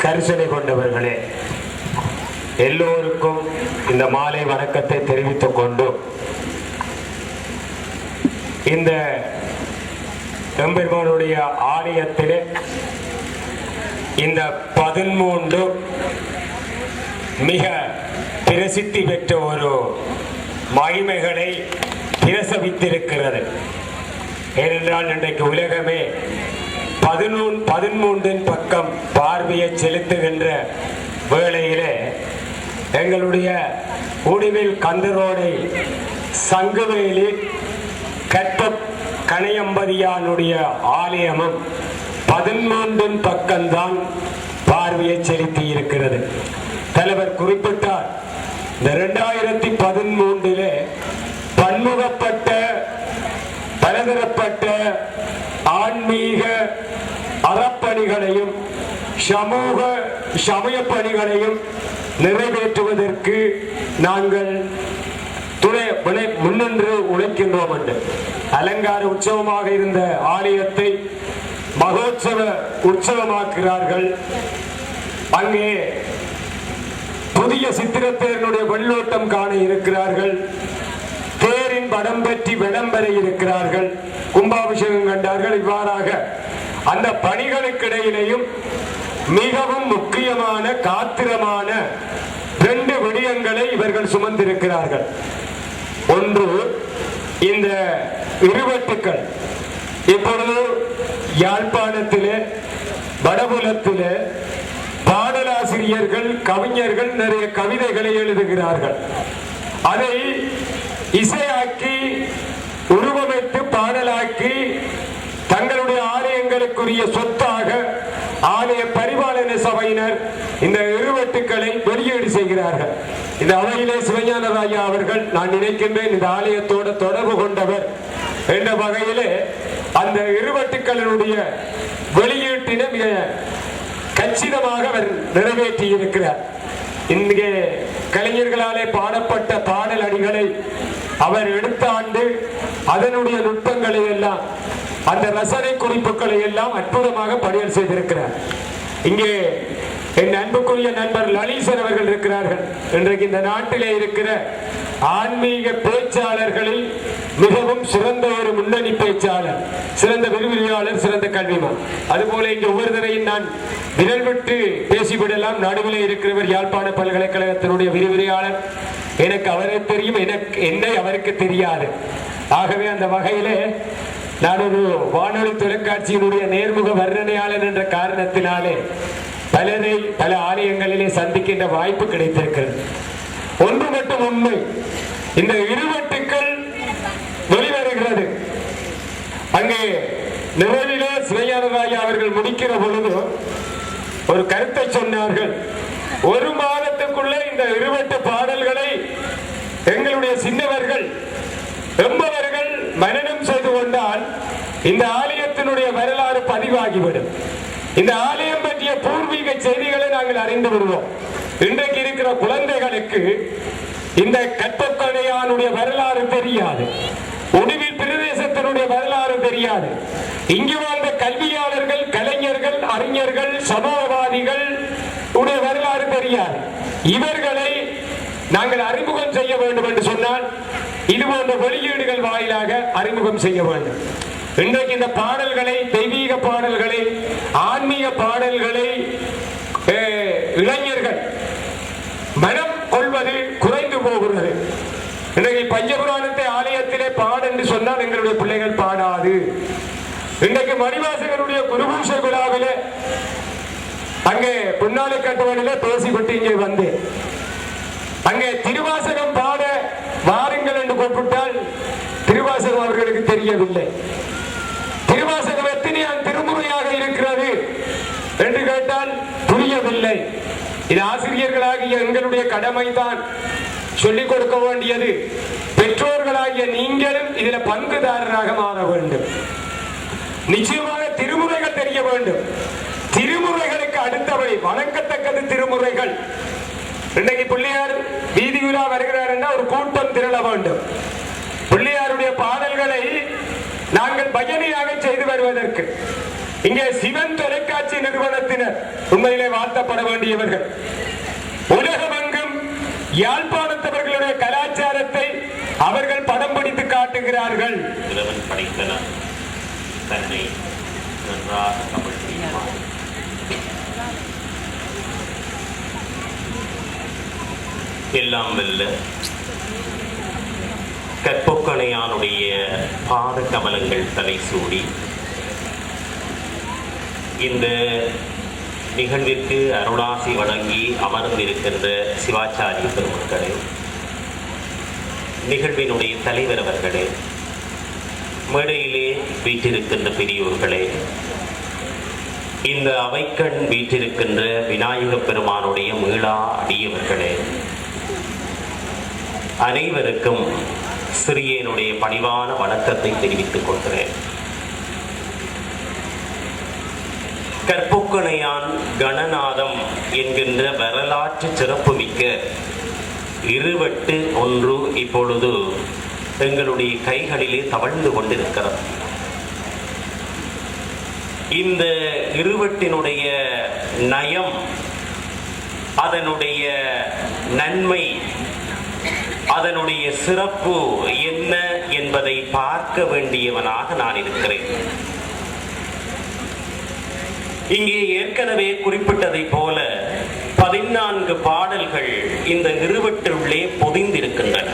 கரிசனை கொண்டவர்களே, எல்லோருக்கும் இந்த மாலை வணக்கத்தை தெரிவித்துக் கொண்டு இந்த எம்பெருமானுடைய ஆலயத்திலே இந்த 13 மிக பிரசித்தி பெற்ற ஒரு மகிமைகளை பிரசவித்திருக்கிறது. ஏனென்றால் இன்றைக்கு உலகமே 13 பக்கம் பார்வையை செலுத்துகின்ற வேளையிலே எங்களுடைய உடுவில் கந்தரோடை சங்குவேலில் கற்ப கணையம்பதியானுடைய ஆலயமும் 13 பக்கம்தான் பார்வையை செலுத்தி இருக்கிறது. தலைவர் குறிப்பிட்டார், இந்த 2013 பன்முகப்பட்ட பலதரப்பட்ட ஆன்மீக அறப்பணிகளையும் சமய பணிகளையும் நிறைவேற்றுவதற்கு நாங்கள் முன்னின்று உழைக்கின்றோம் என்று அலங்கார உற்சவமாக இருந்த ஆலயத்தை மகோற்சவ உற்சவமாக்குகிறார்கள். அங்கே புதிய சித்திரத்தேரனுடைய வெள்ளோட்டம் காண இருக்கிறார்கள். தேரின் படம் பற்றி விளம்பர இருக்கிறார்கள். கும்பாபிஷேகம் கண்டார்கள். இவ்வாறாக அந்த பணிகளுக்கிடையிலேயும் மிகவும் முக்கியமான காத்திரமான 2 விடயங்களை இவர்கள் சுமந்திருக்கிறார்கள். ஒன்று, இந்த இருவட்டுக்கள் இப்பொழுது யாழ்ப்பாணத்திலே வடபுலத்திலே பாடலாசிரியர்கள் கவிஞர்கள் நிறைய கவிதைகளை எழுதுகிறார்கள். அதை இசையாக்கி உருவமைத்து பாடலாக்கி தங்களுடைய ஆலயங்களுக்குரிய சொத்தாக ஆலய பரிபாலன சபையினர் இந்த இருவட்டுக்களை வெளியீடு செய்கிறார்கள். இந்த அவையிலே சிவஞானராயா அவர்கள், நான் நினைக்கின்றேன், இந்த ஆலயத்தோடு தொடர்பு கொண்டவர் என்ற வகையிலே அந்த இருவட்டுக்களினுடைய வெளியீட்டினை மிக கச்சிதமாக அவர் நிறைவேற்றி இருக்கிறார். இங்கே கலைஞர்களாலே பாடப்பட்ட பாடல் அடிகளை அவர் எடுத்தாண்டு அதனுடைய நுட்பங்களை எல்லாம், அந்த ரசனை குறிப்புகளை எல்லாம் அற்புதமாக பணியல் செய்திருக்கிறார். இங்கே என் அன்புக்குரிய நண்பர் லலிசன் அவர்கள் இருக்கிறார்கள். இன்றைக்கு இந்த நாட்டிலே இருக்கிற ஆன்மீக பேச்சாளர்களில் மிகவும் சிறந்த ஒரு முன்னணி பேச்சாளர், சிறந்த விரிவுரையாளர், சிறந்த கல்விமான். அதுபோல இங்கே ஒவ்வொருத்தரையும் நான் விரல் விட்டு பேசிவிடலாம். நடுவில் இருக்கிறவர் யாழ்ப்பாண பல்கலைக்கழகத்தினுடைய விரிவுரையாளர். எனக்கு அவரை தெரியும், என்னை அவருக்கு தெரியாது. ஆகவே அந்த வகையிலே நான் ஒரு வானொலி தொலைக்காட்சியினுடைய நேர்முக வர்ணனையாளர் என்ற காரணத்தினாலே பலரை பல ஆலயங்களிலே சந்திக்கின்ற வாய்ப்பு கிடைத்திருக்கிறது. ஒன்று மட்டும் உண்மை, இந்த இருவட்டுக்கள் வெளிவருகிறது. அங்கே நிறைவிலே சிவஞானராயா அவர்கள் முடிக்கிற பொழுது ஒரு கருத்தை சொன்னார்கள். 1 மாதத்துக்குள்ளே இந்த இருவட்டு பாடல்களை எங்களுடைய சின்னவர்கள் எம்பவர்கள் மனனம் செய்து கொண்டால் இந்த ஆலயத்தினுடைய வரலாறு பதிவாகிவிடும். இந்த ஆலயம் பற்றிய பூர்வீக செய்திகளை நாங்கள் அறிந்து விடுவோம். இன்றைக்கு இருக்கிற குழந்தைகளுக்கு இந்த கற்பக்கடையானுடைய வரலாறு தெரியாது, உடுவில் பிரதேசத்தினுடைய வரலாறு தெரியாது. இங்கு வாழ்ந்த கல்வியாளர்கள், கலைஞர்கள், அறிஞர்கள், சமூகவாதிகள் உடைய வரலாறு தெரியாது. இவர்களை நாங்கள் அறிமுகம் செய்ய வேண்டும் என்று சொன்னால் இது போன்ற வெளியீடுகள் வாயிலாக அறிமுகம் செய்ய வேண்டும். இன்றைக்கு இந்த பாடல்களை, தெய்வீக பாடல்களை, ஆன்மீக பாடல்களை இளைஞர்கள் மனம் கொள்வது குறைந்து போகிறது. இன்றைக்கு பஞ்சபுராணத்தை ஆலயத்திலே பாடு என்று சொன்னால் எங்களுடைய பிள்ளைகள் பாடாது. இன்றைக்கு மணிவாசகருடைய குருபூஷ விழாவிலே அங்கே புன்னாலை கட்டுவனிலே பேசிவிட்டு இங்கே வந்து அங்கே திருவாசகம் பாட வாருங்கள் என்று கூப்பிட்டால் திருவாசகம் அவர்களுக்கு தெரியவில்லை. திருவாசகம் எத்தனையாம் திருமுறையாக இருக்கிறது என்று கேட்டால் புரியவில்லை. இது ஆசிரியர்களாகிய எங்களுடைய கடமை தான் சொல்லிக் கொடுக்க வேண்டியது. பெற்றோர்களாகிய நீங்களும் இதில் பங்குதாரராக மாற வேண்டும். நிச்சயமாக திருமுறைகள் தெரிய வேண்டும். திருமுறைகளுக்கு அடுத்தவை வணங்கத்தக்கது திருமுறைகள். இன்னைக்கு பிள்ளையார் வீதி விழா வருகிறார் என்றால் ஒரு கூட்டம் திரள வேண்டும். பிள்ளையாருடைய பாடல்களை நாங்கள் பஜனையாக செய்து வருவதற்கு இங்கே சிவன் தொலைக்காட்சி நிறுவனத்தினர் உண்மையிலே வாழ்த்தப்பட வேண்டியவர்கள். உலகமெங்கும் யாழ்ப்பாணத்தவர்களுடைய கலாச்சாரத்தை அவர்கள் படம் பிடித்து காட்டுகிறார்கள். தன்னை நன்றாக தமிழ் செய்வார். எல்லாம் வெல்ல கற்பொக்கணையானுடைய பாத கமலங்கள் தலை சூடி இந்த நிகழ்விற்கு அருளாசி வழங்கி அமர்ந்திருக்கின்ற சிவாச்சாரிய பெருமக்களே, நிகழ்வினுடைய தலைவர் அவர்களே, மேடையிலே வீற்றிருக்கின்ற பெரியோர்களே, இந்த அவைக்கண் வீற்றிருக்கின்ற விநாயக பெருமானுடைய மீளா அடியவர்களே, அனைவருக்கும் சிறியனுடைய பணிவான வணக்கத்தை தெரிவித்துக் கொள்கிறேன். கற்பொக்கணையான் கணநாதம் என்கின்ற வரலாற்று சிறப்புமிக்க இருவட்டு ஒன்று இப்பொழுது எங்களுடைய கைகளிலே தவழ்ந்து கொண்டிருக்கிறது. இந்த இருவட்டினுடைய நயம், அதனுடைய நன்மை, அதனுடைய சிறப்பு என்ன என்பதை பார்க்க வேண்டியவனாக நான் இருக்கிறேன். இங்கே ஏற்கனவே குறிப்பிட்டதை போல 14 பாடல்கள் இந்த இருவட்டிலுள்ளே பொதிந்திருக்கின்றன.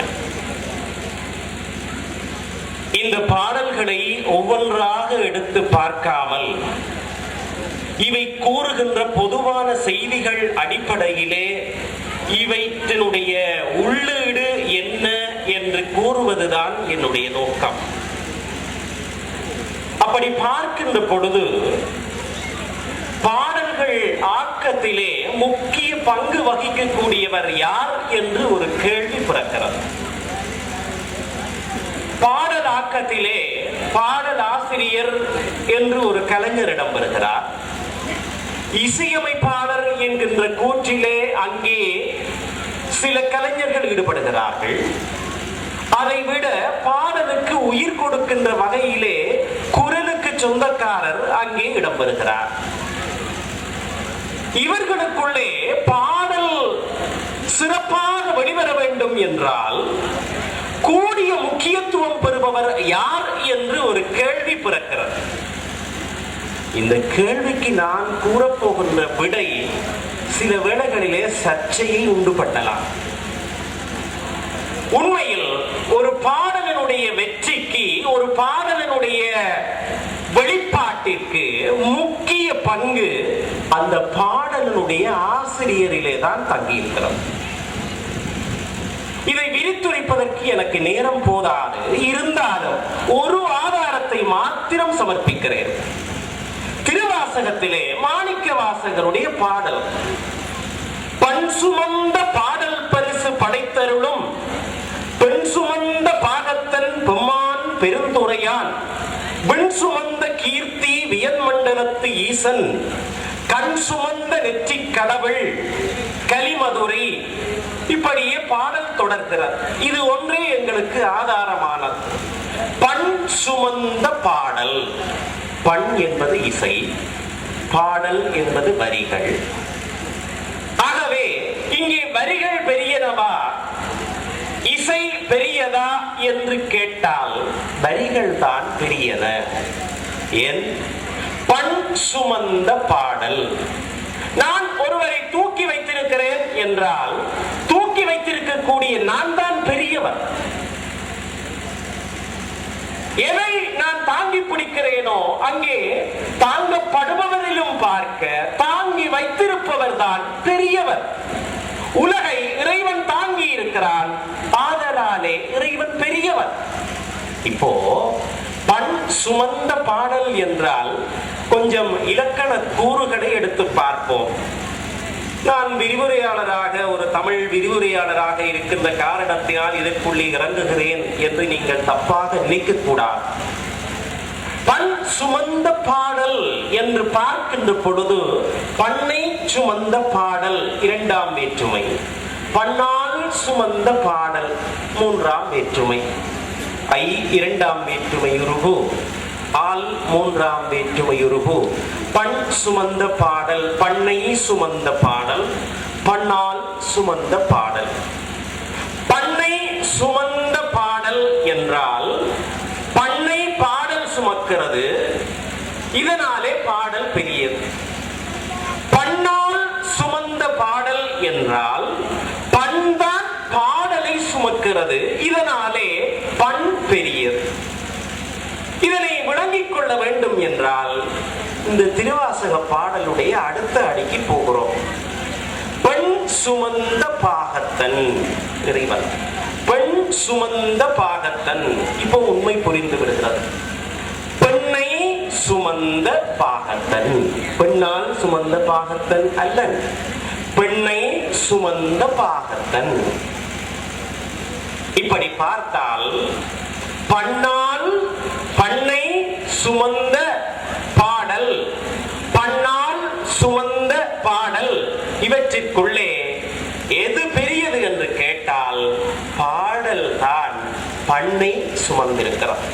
இந்த பாடல்களை ஒவ்வொன்றாக எடுத்து பார்க்காமல் இவை கூறுகின்ற பொதுவான செய்திகள் அடிப்படையிலே இவற்றினுடைய உள்ளீடு என்ன என்று கூறுவதுதான் என்னுடைய நோக்கம். அப்படி பார்க்கின்ற பொழுது பாடல்கள் ஆக்கத்திலே முக்கிய பங்கு வகிக்கக்கூடியவர் யார் என்று ஒரு கேள்வி பிறக்கிறது. பாடல் ஆக்கத்திலே பாடல் ஆசிரியர் என்று ஒரு கலைஞரிடம் வருகிறார். இசையமைப்பாளர் என்கின்ற கூற்றிலே அங்கே சில கலைஞர்கள் ஈடுபடுகிறார்கள். அதைவிட பாடலுக்கு உயிர் கொடுக்கின்ற வகையிலே குரலுக்கு சொந்தக்காரர் அங்கே இடம்பெறுகிறார். இவர்களுக்குள்ளே பாடல் சிறப்பாக வெளிவர வேண்டும் என்றால் கூடிய முக்கியத்துவம் பெறுபவர் யார் என்று ஒரு கேள்வி பிறக்கிறது. இந்த கேள்விக்கு நான் கூறப்போகின்ற விடை சில வேளைகளிலே சர்ச்சையை உண்டு பண்ணலாம். உண்மையில் ஒரு பாடலினுடைய வெற்றிக்கு, ஒரு பாடலினுடைய வெளிப்பாட்டிற்கு முக்கிய பங்கு அந்த பாடலினுடைய ஆசிரியரிலே தான் தங்கியிருக்கிறது. இதை விரித்துரைப்பதற்கு எனக்கு நேரம் போதாது. இருந்தாலும் ஒரு ஆதாரத்தை மாத்திரம் சமர்ப்பிக்கிறேன். திருவாசகத்திலே மாணிக்க வாசகருடைய பாடல், பண் சுமந்த பாடல் பரிசு படைத்தருளும் பெண் சுமந்த பாகத்தன் பெம்மான் பெருந்துரையான் விண் சுமந்த கீர்த்தி வியன்மண்டலத்து ஈசன் கண் சுமந்த நெற்றி கடவுள் கலிமதுரை, இப்படியே பாடல் தொடர்கிறது. இது ஒன்றே எங்களுக்கு ஆதாரமானது. பண் சுமந்த பாடல், பண் என்பது இசை, பாடல் என்பது வரிகள். ஆகவே இங்கே வரிகள் பெரியனவா, இசை பெரியதா என்று கேட்டால் வரிகள் தான் பெரியன. ஏன்? பண் சுமந்த பாடல். நான் ஒருவரை தூக்கி வைத்திருக்கிறேன் என்றால் தூக்கி வைத்திருக்கக்கூடிய நான் தான் பெரியவர். எதை நான் தாங்கி பிடிக்கிறேனோ அங்கே தாங்கப்படுபவரிலும் பார்க்க தாங்கி வைத்திருப்பவர் தான் பெரியவர். உலகை இறைவன் தாங்கி இருக்கிறான், ஆதலாலே இறைவன் பெரியவர். இப்போ பண் சுமந்த பாடல் என்றால் கொஞ்சம் இலக்கண கூறுகளை எடுத்து பார்ப்போம். நான் விரிவுரையாளராக, ஒரு தமிழ் விரிவுரையாளராக இருக்கின்ற காரணத்தினால் இதற்குள்ளே இறங்குகிறேன் என்று நீங்கள் தப்பாக நினைக்க கூடாது. பண் சுமந்த பாடல் என்று பார்க்கின்ற பொழுது பண்ணை சுமந்த பாடல் இரண்டாம் வேற்றுமை, பண்ணால் சுமந்த பாடல் மூன்றாம் வேற்றுமை, ஐ இரண்டாம் வேற்றுமை உருபு, ஆல் மூன்றாம் வேற்றுமை உருபு. பண் சுமந்த பாடல், பண்ணை சுமந்த பாடல், பண்ணால் சுமந்த பாடல். பண்ணை சுமந்த பாடல் என்றால் பண்ணை பாடல் சுமக்கிறது, இதனாலே பாடல் பெரியது. பண்ணால் சுமந்த பாடல் என்றால் பண்தான் காட்டுகிறது. இதனாலே பண் பெரியது. இதனை விளங்கிக் கொள்ள வேண்டும் என்றால் இந்த திருவாசக பாடலுடைய அடுத்த அடிக்கு போகிறோம். பெண் சுமந்த பாகத்தன் இறைவன், பெண் சுமந்த பாகத்தன். இப்போ உண்மை புரிந்து விடுகிறது. பெண்ணை சுமந்த பாகத்தன், பெண்ணால் சுமந்த பாகத்தன் அல்லன், பெண்ணை சுமந்த பாகத்தன். இப்படி பார்த்தால் பண்ணால் பண்ணை சுமந்த பாடல், பண்ணால் சுமந்த பாடல், இவற்றிற்குள்ளே எது பெரியது என்று கேட்டால் பாடல் தான் பண்ணை சுமந்திருக்கிறது.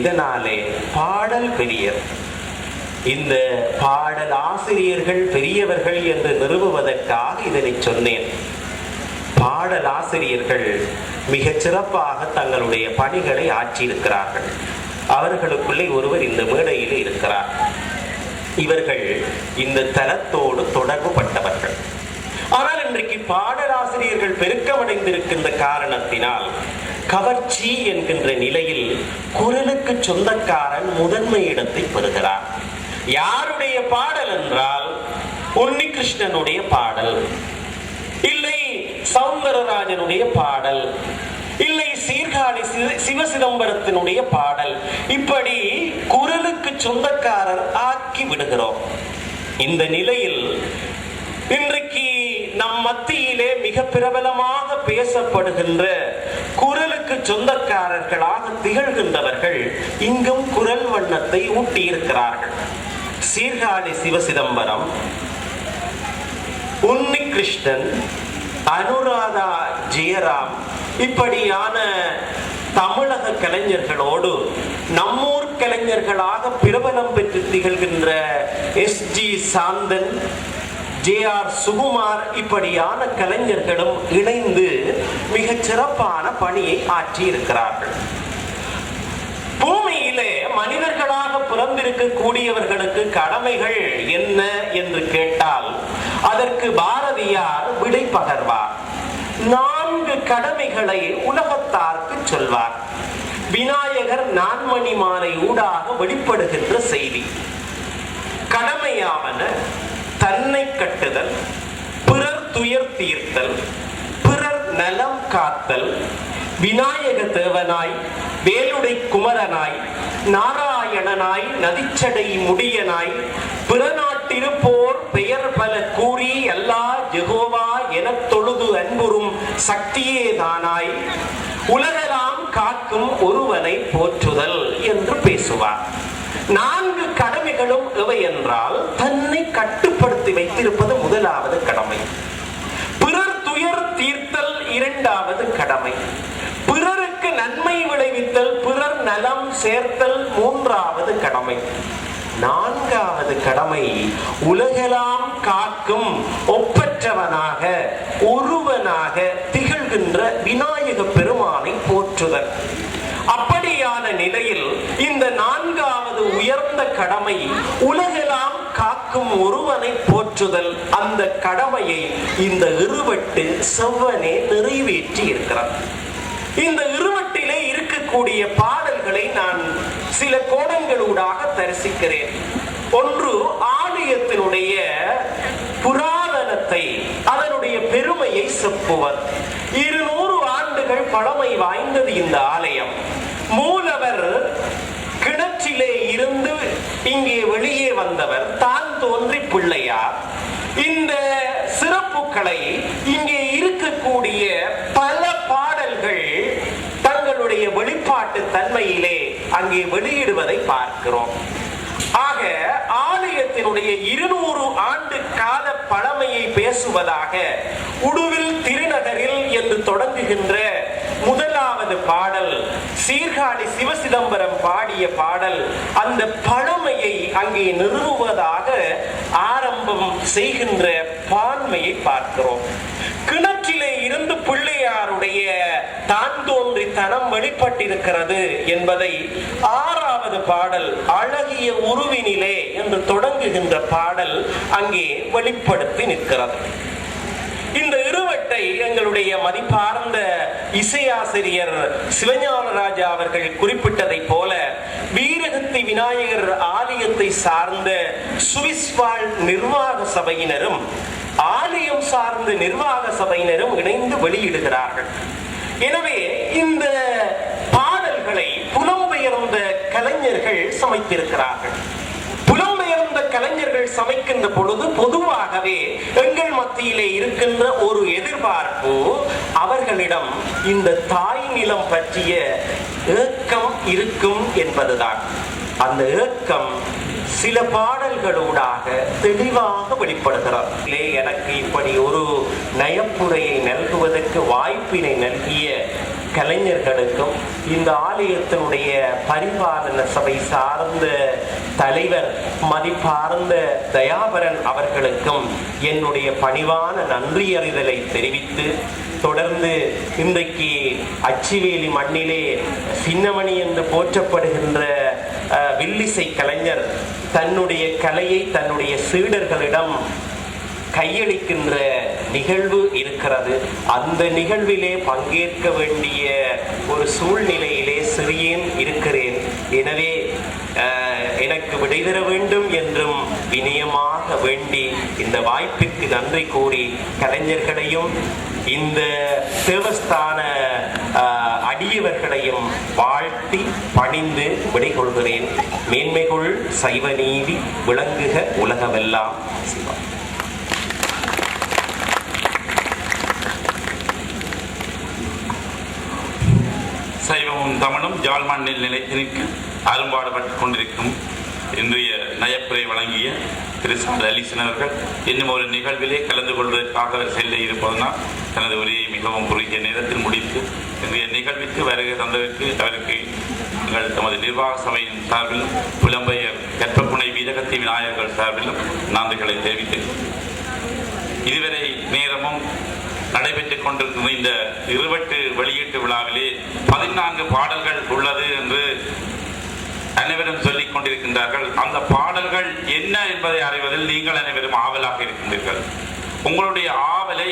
இதனாலே பாடல் பெரியது. இந்த பாடல் ஆசிரியர்கள் பெரியவர்கள் என்று நிறுவுவதற்காக இதனை சொன்னேன். பாடல் ஆசிரியர்கள் மிகச் சிறப்பாக தங்களுடைய பணிகளை ஆற்றியிருக்கிறார்கள். அவர்களுக்குள்ளே ஒருவர் இந்த மேடையில் இருக்கிறார். இவர்கள் இந்த தலத்தோடு தொடர்பு பட்டவர்கள். ஆனால் இன்றைக்கு பாடலாசிரியர்கள் பெருக்கமடைந்திருக்கின்ற காரணத்தினால் கவர்ச்சி என்கின்ற நிலையில் குரலுக்கு சொந்தக்காரன் முதன்மை இடத்தை பெறுகிறார். யாருடைய பாடல் என்றால் உன்னிகிருஷ்ணனுடைய பாடல், இல்லை சௌந்தரராஜனுடைய பாடல், இல்லை சீர்காழி சிவசிதம்பரத்தினுடைய பாடல். இப்படி குரலுக்கு சொந்தக்காரர் ஆக்கி விடுகிறோம். இந்த நிலையில் இன்றைக்கு நம் மத்தியிலே மிக பிரபலமாக பேசப்படுகின்ற குரலுக்கு சொந்தக்காரர்களாக திகழ்கின்றவர்கள் இங்கும் குரல் வண்ணத்தை ஊட்டி இருக்கிறார்கள். சீர்காழி சிவசிதம்பரம், உன்னிகிருஷ்ணன், அனுராதா ஜெயராம் இப்படியான தமிழக கலைஞர்களோடு நம்மூர் கலைஞர்களாக பிரபலம் பெற்று திகழ்கின்ற எஸ்.ஜி. சாந்தன், ஜே.ஆர். சுகுமார் இப்படியான கலைஞர்களும் இணைந்து மிகச் சிறப்பான பணியை ஆற்றி இருக்கிறார்கள். பூமியிலே மனிதர்களாக பிறந்திருக்க கூடியவர்களுக்கு கடமைகள் என்ன என்று கேட்டால் அதற்கு பாரதியார் விடை பகர்வார். 4 கடமைகளை உலகத்தார்க்கு சொல்வார். விநாயகர் நான்மணி மாலை ஊடாக வெளிப்படுகின்ற செய்தி. கடமையாவன தன்னை கட்டுதல், பிறர் துயர் தீர்த்தல், பிறர் நலம் காத்தல், விநாயக தேவனாய், வேலுடை குமரனாய், நாராயணனாய், நதிச்சடை முடியனாய், பிறநாட்டிருப்போர் பெயர் பல கூறி அல்லா ஜெகோவா எனத் தொழுது அன்புறும் சக்தியே தானாய், உலகெல்லாம் காக்கும் ஒருவனை போற்றுதல் என்று பேசுவார். 4 கடமைகளும் எவை என்றால் தன்னை கட்டுப்படுத்தி வைத்திருப்பது முதலாவது கடமை, பிறர் துயர் தீர்த்தல் இரண்டாவது கடமை, பிறருக்கு நன்மை விளைவித்தல், பிறர் நலம் சேர்த்தல் மூன்றாவது கடமை, 4வது கடமை உலகெல்லாம் காக்கும் ஒப்பற்றவனாக ஒருவனாக திகழ்கின்ற விநாயக பெருமானை போற்றுதல். அப்படியான நிலையில் இந்த 4வது உயர்ந்த கடமை உலகெல்லாம் காக்கும் ஒருவனை போற்றுதல். அந்த கடமையை இந்த இருவட்டு செவ்வனே நிறைவேற்றி இருக்கிறார். இந்த இருவட்டிலே இருக்கக்கூடிய பாடல்களை நான் சில கோணங்களூடாக தரிசிக்கிறேன். ஒன்று ஆலயத்தினுடைய புராதனத்தை, அதனுடைய பெருமையை செப்புவர். 200 ஆண்டுகள் பழமை வாய்ந்தது இந்த ஆலயம். மூலவர் கிணற்றிலே இருந்து இங்கே வெளியே வந்தவர் தான் தோன்றி பிள்ளையார். இந்த சிறப்புகளை இங்கே இருக்கக்கூடிய பல பாடல்கள் தங்களுடைய வெளிப்பாட்டு தன்மையிலே அங்கே வெளியிடுவதை பார்க்கிறோம். ஆக ஆலயத்தினுடைய 200 ஆண்டு கால பழமையை பேசுவதாக உடுவில் திருநகரில் என்று தொடங்குகின்ற முதலாவது பாடல் சீர்காழி சிவசிதம்பரம் பாடிய பாடல் அந்த பழமையை அங்கே நிறுவுவதாக ஆரம்பம் செய்கின்ற பான்மையை பார்க்கிறோம். கிணற்றிலே இருந்து பிள்ளையாருடைய தான் தோன்றித்தனம் வெளிப்பட்டிருக்கிறது என்பதை 6வது பாடல் அழகிய உருவினிலே என்று தொடங்குகின்ற பாடல் அங்கே வெளிப்படுத்தி நிற்கிறது. இந்த இருவட்ட ஒன்றை எங்களுடைய மதிப்பார்ந்த இசையாசிரியர் சிவஞானராஜா அவர்கள் குறிப்பிட்டதை போல வீரகத்தி விநாயகர் ஆலயத்தை சார்ந்த சுவிஸ் வாழ் நிர்வாக சபையினரும் ஆலயம் சார்ந்த நிர்வாக சபையினரும் இணைந்து வெளியிடுகிறார்கள். எனவே இந்த பாடல்களை புலம்பெயர்ந்த கலைஞர்கள் சமைத்திருக்கிறார்கள். புலம்பெயர்ந்த கலைஞர்கள் சமைக்கின்ற பொழுது பொதுவாகவே எங்கள் மத்தியிலே இருக்கின்ற ஒரு எதிர்பார்ப்பு அவர்களிடம் இந்த தாய் நிலம் பற்றிய ஏக்கம் இருக்கும் என்பதுதான். அந்த ஏக்கம் சில பாடல்களூடாக தெளிவாக வெளிப்படுகிறார். எனக்கு இப்படி ஒரு நயப்புரையை நல்குவதற்கு வாய்ப்பினை நல்கிய கலைஞர்களுக்கும் இந்த ஆலயத்தினுடைய பரிபாலன சபை சார்ந்த தலைவர் மதிப்பார்ந்த தயாபரன் அவர்களுக்கும் என்னுடைய பணிவான நன்றியறிதலை தெரிவித்து, தொடர்ந்து இன்றைக்கு அச்சிவேலி மண்ணிலே சின்னமணி என்று போற்றப்படுகின்ற வில்லிசை கலைஞர் தன்னுடைய கலையை தன்னுடைய சீடர்களிடம் கையளிக்கின்ற நிகழ்வு இருக்கிறது. அந்த நிகழ்விலே பங்கேற்க வேண்டிய ஒரு சூழ்நிலையிலே சிறியேன் இருக்கிறேன். எனவே எனக்கு விடை தர வேண்டும் என்றும் வினயமாக வேண்டி இந்த வாய்ப்பிற்கு நன்றி கூறி கலைஞர்களையும் இந்த தேவஸ்தான அடியவர்களையும் வாழ்த்தி பணிந்து விடைகொள்கிறேன். மேன்மைகுள் சைவ நீதி விளங்குக உலகமெல்லாம். சிவா. சைவமும் தமிழும் ஜாழ் மண்ணில் நிலைத்து நிற்க அரும்பாடுபட்டுக் கொண்டிருக்கும் இன்றைய நயப்புரை வழங்கிய திரு அலிசன் அவர்கள் இன்னும் ஒரு நிகழ்விலே கலந்து கொள்வதற்காக செல்ல இருப்பதனால் தனது உரையை மிகவும் குறுகிய நேரத்தில் முடித்து இன்றைய நிகழ்விற்கு வருகை தந்ததற்கு அவருக்கு எங்கள் தமது நிர்வாக சபையின் சார்பிலும் புலம்பெயர் கற்பப்புனை வீரகத்தி விநாயகர்கள் சார்பிலும் நன்றிகளை தெரிவித்தேன். இதுவரை நேரமும் நடைபெற்றுக் கொண்டிருக்கிற இந்த இருவட்டு வெளியீட்டு விழாவிலே 14 பாடல்கள் உள்ளது என்று அனைவரும் சொல்லிக் கொண்டிருக்கின்றார்கள். அந்த பாடல்கள் என்ன என்பதை அறிவதில் நீங்கள் அனைவரும் ஆவலாக இருக்கின்றீர்கள். உங்களுடைய ஆவலை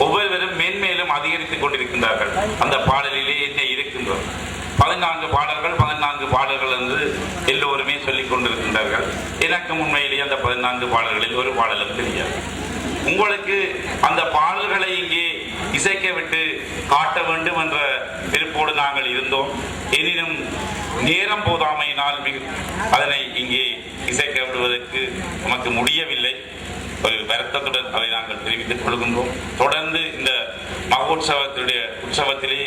ஒவ்வொருவரும் மேன்மேலும் அதிகரித்துக் கொண்டிருக்கின்றார்கள். அந்த பாடலிலே என்ன இருக்கின்றது? 14 பாடல்கள் என்று எல்லோருமே சொல்லிக் கொண்டிருக்கின்றார்கள். எனக்கு உண்மையிலேயே அந்த 14 பாடல்களில் ஒரு பாடலும் தெரியாது. உங்களுக்கு அந்த பாடல்களை இங்கே இசைக்க விட்டு காட்ட வேண்டும் என்ற விருப்போடு நாங்கள் இருந்தோம். எனினும் நேரம் போதாமையினால் அதனை இங்கே இசைக்க விடுவதற்கு நமக்கு முடியவில்லை. ஒரு வருத்தத்துடன் அதை நாங்கள் தெரிவித்துக் கொள்கின்றோம். தொடர்ந்து இந்த மகோற்சவத்தினுடைய உற்சவத்திலே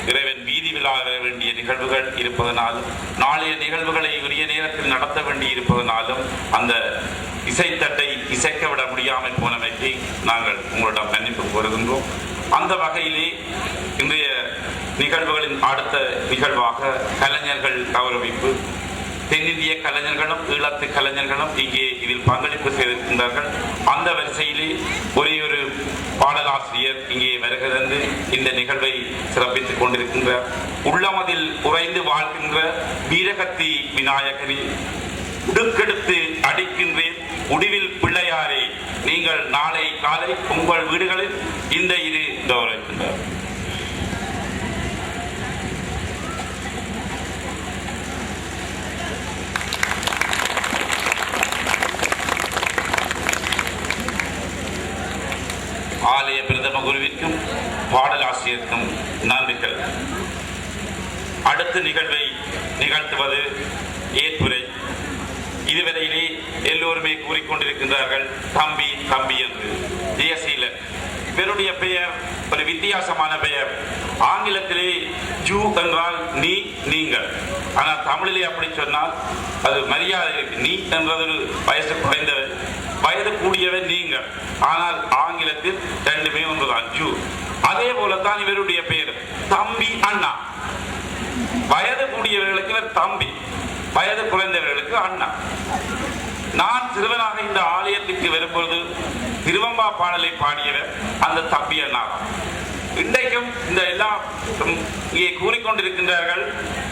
இறைவன் வீதி விழா வேண்டிய நிகழ்வுகள் இருப்பதனாலும் நாளைய நிகழ்வுகளை உரிய நேரத்தில் நடத்த வேண்டி இருப்பதனாலும் அந்த இசைத்தட்டை இசைக்க விட முடியாமல் போனமைக்கு நாங்கள் உங்களிடம் மன்னிப்பு கோருகின்றோம். அந்த வகையிலே இன்றைய நிகழ்வுகளின் அடுத்த நிகழ்வாக கலைஞர்கள் கௌரவிப்பு. தென்னிந்திய கலைஞர்களும் ஈழத்து கலைஞர்களும் இங்கே இதில் பங்களிப்பு செய்திருக்கின்றார்கள். அந்த வரிசையிலே ஒரே ஒரு பாடலாசிரியர் இங்கே வருகிறது இந்த நிகழ்வை சிறப்பித்துக் கொண்டிருக்கின்றார். உள்ளமதில் உறைந்து வாழ்கின்ற வீரகத்தி விநாயகரி உடுக்கெடுத்து அடிக்கின்றேன் முடிவில் பிள்ளையாரே, நீங்கள் நாளை காலை உங்கள் வீடுகளில் இந்த இது கௌரவிக்கின்றார். ஆலய பிரதம குருவிற்கும் பாடலாசிரியருக்கும் நன்றிகள். அடுத்த நிகழ்வை நிகழ்த்துவது ஏற்புரை. இதுவரையிலே எல்லோருமே கூறிக்கொண்டிருக்கின்றார்கள் தம்பி தம்பி என்று. ஜெயசீல இவருடைய பெயர் ஒரு வித்தியாசமான பெயர். ஆங்கிலத்திலே ஜூ என்றால் நீ நீங்கள், ஆனால் தமிழிலே அப்படி சொன்னால் அது மரியாதை இருக்கு. நீ என்றது ஒரு வயசு குறைந்தவர், வயது கூடியவர் நீங்கள், ஆனால் ஆங்கிலத்தில் ரெண்டுமே ஒன்றுதான் ஜூ. அதே போலத்தான் இவருடைய பெயர் தம்பி அண்ணா. வயது கூடியவர்களுக்கு இவர் தம்பி, வயது குறைந்தவர்களுக்கு அண்ணா. நான் சிறுவனாக இந்த ஆலயத்திற்கு வரும்பொழுது திருவம்பா பாடலை பாடியவர் அந்த தம்பி அண்ணா. இன்றைக்கும் இந்த எல்லாம் இங்கே கூறிக்கொண்டிருக்கின்றார்கள்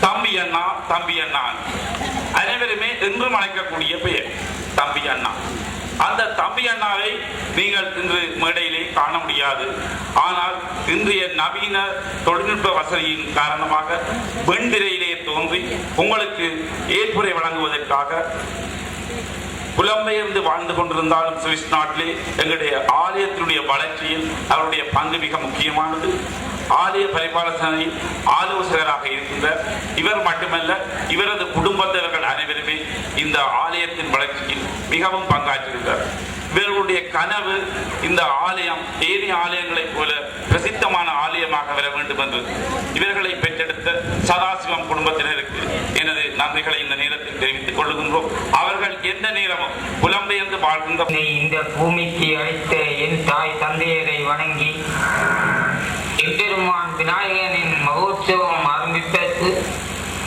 தம்பி அண்ணா தம்பி அண்ணா. அனைவருமே என்றும் அழைக்கக்கூடிய பெயர் தம்பி அண்ணா. அந்த தம்பி அண்ணாவை நீங்கள் இன்று மேடையிலே காண முடியாது. ஆனால் இன்றைய நவீன தொழில்நுட்ப வசதியின் காரணமாக வெண்திரையிலே தோன்றி உங்களுக்கு ஏற்புரை வழங்குவதற்காக புலம்பெயர்ந்து வாழ்ந்து கொண்டிருந்தாலும் சுவிஸ் நாட்டிலே எங்களுடைய ஆலயத்தினுடைய வளர்ச்சியில் அவருடைய பங்கு மிக முக்கியமானது. ஆலய பரிபாலனையில் ஆலோசகராக இருக்கின்ற இவர் மட்டுமல்ல, இவரது குடும்பத்தவர்கள் அனைவருமே இந்த ஆலயத்தின் வளர்ச்சியில் மிகவும் பங்காற்றியிருக்கிறார். இவர்களுடைய கனவு இந்த ஆலயம் ஏனைய ஆலயங்களைப் போல பிரசித்தமான ஆலயமாக வர வேண்டும் என்று இவர்களை பெற்றெடுத்த சதாசிவம் குடும்பத்தினருக்கு எனது நன்றிகளை இந்த நேரத்தில் தெரிவித்துக் கொள்கின்றோம். அவர்கள் எந்த நேரமும் புலம்பெயர்ந்து வாழ்கின்ற இந்த பூமிக்கு அளித்த என் தாய் தந்தையரை வணங்கி எம்பெருமான் விநாயகனின் மகோற்சவம் ஆரம்பிப்பதற்கு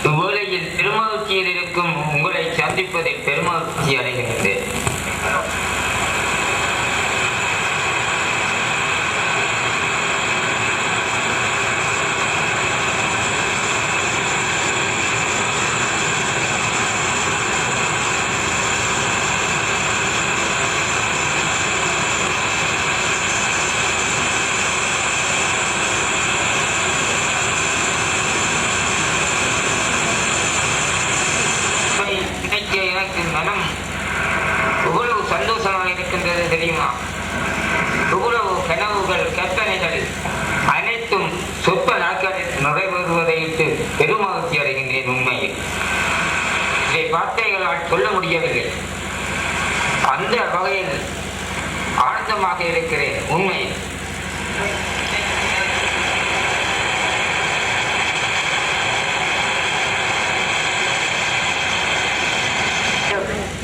இவ்வேளையில் பெருமகிழ்ச்சியில் இருக்கும் உங்களை சந்திப்பதில் பெருமகிழ்ச்சி அடைகின்றேன். எனக்கு மனம் எவ்வளவு சந்தோஷமாக இருக்கின்றது தெரியுமா? எவ்வளவு கனவுகள் கற்பனைகள் அனைத்தும் சொற்ப நாட்களில் நிறைவேறுவதை விட்டு பெருமகிழ்ச்சி அடைகின்றேன். உண்மையில் இதை வார்த்தைகளால் சொல்ல முடியவில்லை. அந்த வகையில் ஆனந்தமாக இருக்கிறேன். உண்மையில்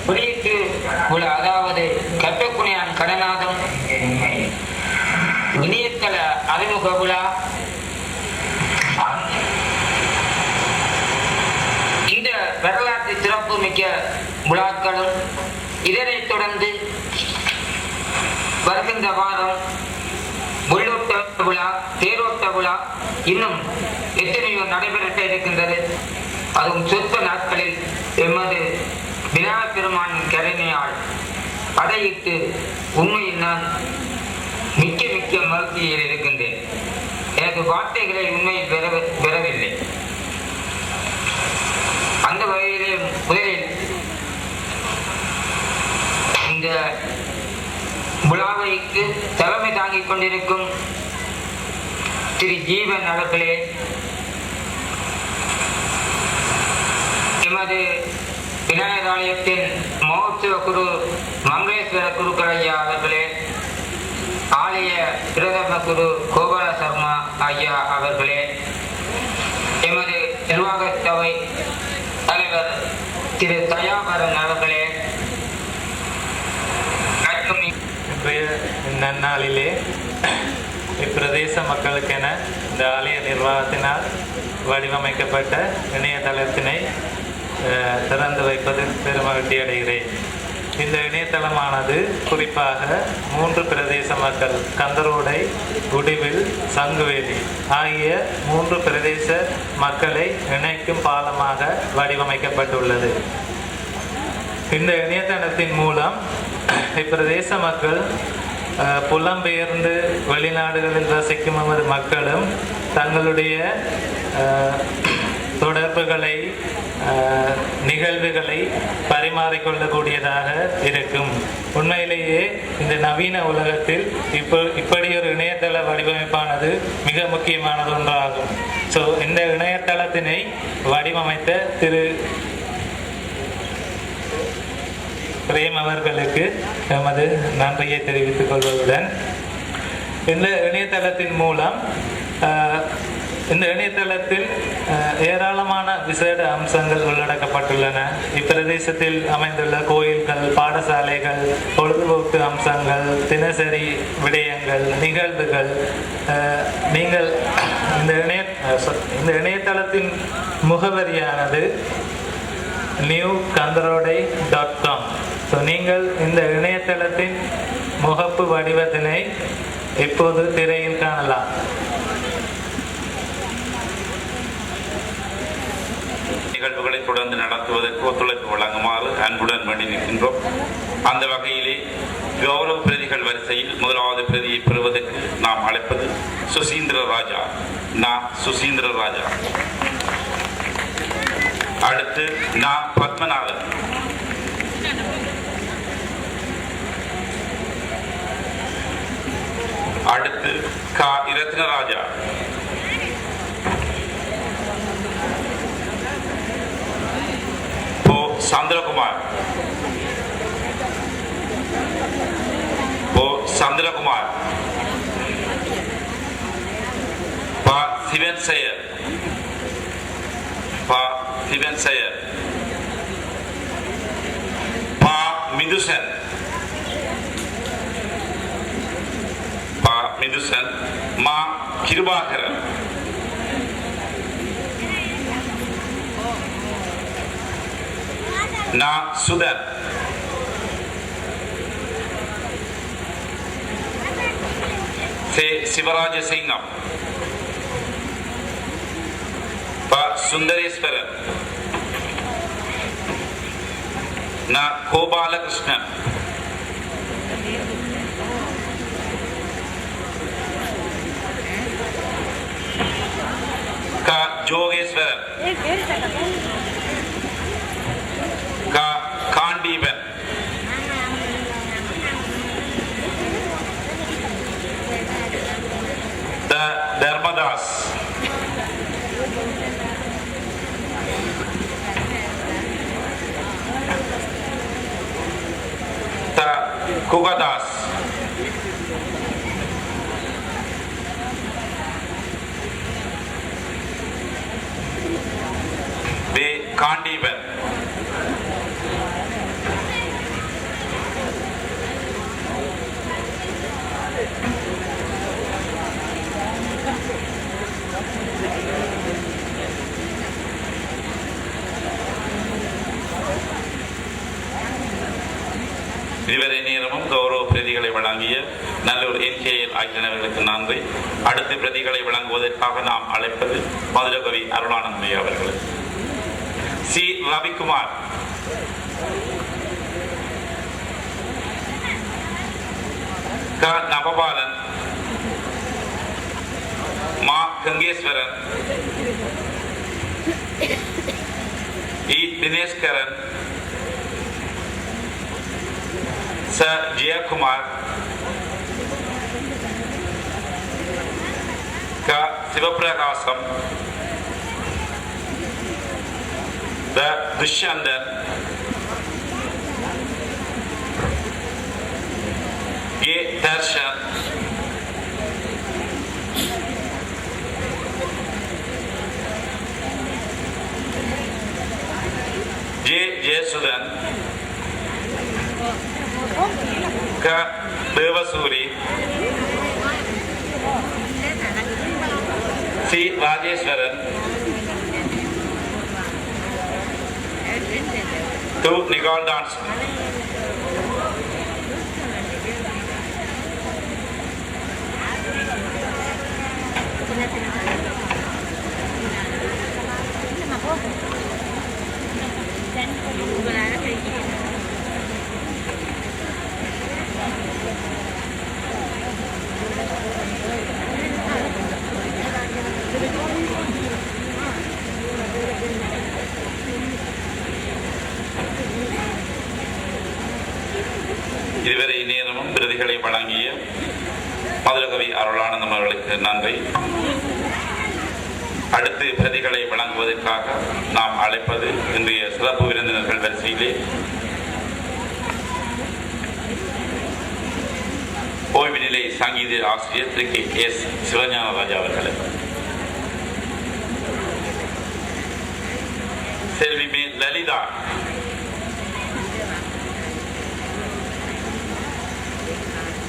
வெளியீட்டு விழா, அதாவது கட்டக்குனியான் கடநாதம் இணையதள அறிமுக விழா, இந்த வரலாற்று சிறப்பு மிக்க விழாக்களும் இதனைத் தொடர்ந்து வருகின்ற வாரம் உள்ளோட்ட விழா, தேரோட்ட விழா இன்னும் எத்தனையோ நடைபெற்ற இருக்கின்றது. அதுவும் சொற்ப நாட்களில் எமது விநாயகப் பெருமானின் கருணையால் அதையிட்டு உண்மையில் நான் மிக்க மிக்க மகிழ்ச்சியில் இருக்கின்றேன். எனக்கு வார்த்தைகளை உண்மையில் பெறவில்லை. அந்த வகையிலே முதலில் இந்த விழாவைக்கு தலைமை தாங்கிக் கொண்டிருக்கும் திரு ஜீவன் அவர்களே, எமது விநாயகர் ஆலயத்தின் மகோத்சவ குரு மங்களேஸ்வர குருக்கள் ஐயா அவர்களே, ஆலய பிரதம குரு கோபால சர்மா ஐயா அவர்களே, எமது நிர்வாக சபை தலைவர் திரு தயாபரன் அவர்களே, மற்றும் இன்றைய நன்னாளிலே இப்பிரதேச மக்களுக்கென இந்த ஆலய நிர்வாகத்தினால் வடிவமைக்கப்பட்ட இணையதளத்தினை திறந்து வைப்பதில் பெருமகிழ்ச்சி அடைகிறேன். இந்த இணையதளமானது குறிப்பாக 3 பிரதேச மக்கள், கந்தரோடை, உடிவில், சங்குவேலி ஆகிய 3 பிரதேச மக்களை இணைக்கும் பாலமாக வடிவமைக்கப்பட்டுள்ளது. இந்த இணையதளத்தின் மூலம் இப்பிரதேச மக்கள் புலம்பெயர்ந்து வெளிநாடுகளில் வசிக்கும் நமது மக்களும் தங்களுடைய தொடர்புகளை, நிகழ்வுகளை பரிமாறிக்கொள்ளக்கூடியதாக இருக்கும். உண்மையிலேயே இந்த நவீன உலகத்தில் இப்படி ஒரு இணையதள வடிவமைப்பானது மிக முக்கியமானது ஒன்றாகும். ஸோ இந்த இணையதளத்தினை வடிவமைத்த திரு பிரேம் அவர்களுக்கு நமது நன்றியை தெரிவித்துக் கொள்வதுடன், இந்த இணையதளத்தின் மூலம் இந்த இணையதளத்தில் ஏராளமான விசேட அம்சங்கள் உள்ளடக்கப்பட்டுள்ளன. இப்பிரதேசத்தில் அமைந்துள்ள கோயில்கள், பாடசாலைகள், பொழுதுபோக்கு அம்சங்கள், தினசரி விடயங்கள், நிகழ்வுகள், நீங்கள் இந்த இணையதளத்தின் முகவரியானது newkandarode.com. ஸோ நீங்கள் இந்த இணையதளத்தின் முகப்பு வடிவத்தினை இப்போது திரையில் காணலாம். நிகழ்வுகளை தொடர்ந்து நடத்துவதற்கு ஒத்துழைப்பு வழங்குமாறு அன்புடன் வேண்டி நிற்கின்றோம். அந்த வகையிலே கௌரவ பிரதிகள் வரிசையில் முதலாவது பிரதியை பெறுவதற்கு நாம் அழைப்பது சுசீந்திர ராஜா. சுசீந்திர ராஜா. அடுத்து பத்மநாதன். அடுத்து இரத்னராஜா. சந்திரகுமார். சந்திரகுமார். சிவன் செயர். சிவன் செயர். மிதுசன். மிதுசன். கிருபாகரன். சுதன். சிவராஜசிங்கம். சுந்தரேஸ்வரன். கோபாலகிருஷ்ணன். ஜோகேஸ்வரன். காண்டீபன். தர்மதாஸ். குகதாஸ். காண்டீபன். இதுவரை நேரமும் கௌரவ பிரதிகளை வழங்கிய நல்லூர் என்கேஎல் ஆகியவர்களுக்கு நன்றி. அடுத்த பிரதிகளை வழங்குவதற்காக நாம் அழைப்பது மதுரகவி அருளானந்தி அவர்கள். சி ரவிக்குமார். நவபாலன். கங்கேஸ்வரன். தினேஷ்கரன். ஜெயக்குமார். சிவபிரகாசம். துஷ்யந்தன். தர்ஷன். ஜெயசுதன். தேவசூரி. சி ராஜேஸ்வரன். நிகால் டான்ஸ். இதுவரை நேரமும் விருதுகளை வழங்கிய மதுரகவி அருளானந்தம் அவர்களுக்கு நன்றி. அடுத்து பிரதிகளை வழங்குவதற்காக நாம் அழைப்பது இன்றைய சிறப்பு விருந்தினர்கள் வரிசையிலே ஓய்வு நிலை சங்கீத ஆசிரியர் திரு K.S. சிவஞானராஜா அவர்கள். செல்வி மே லலிதா.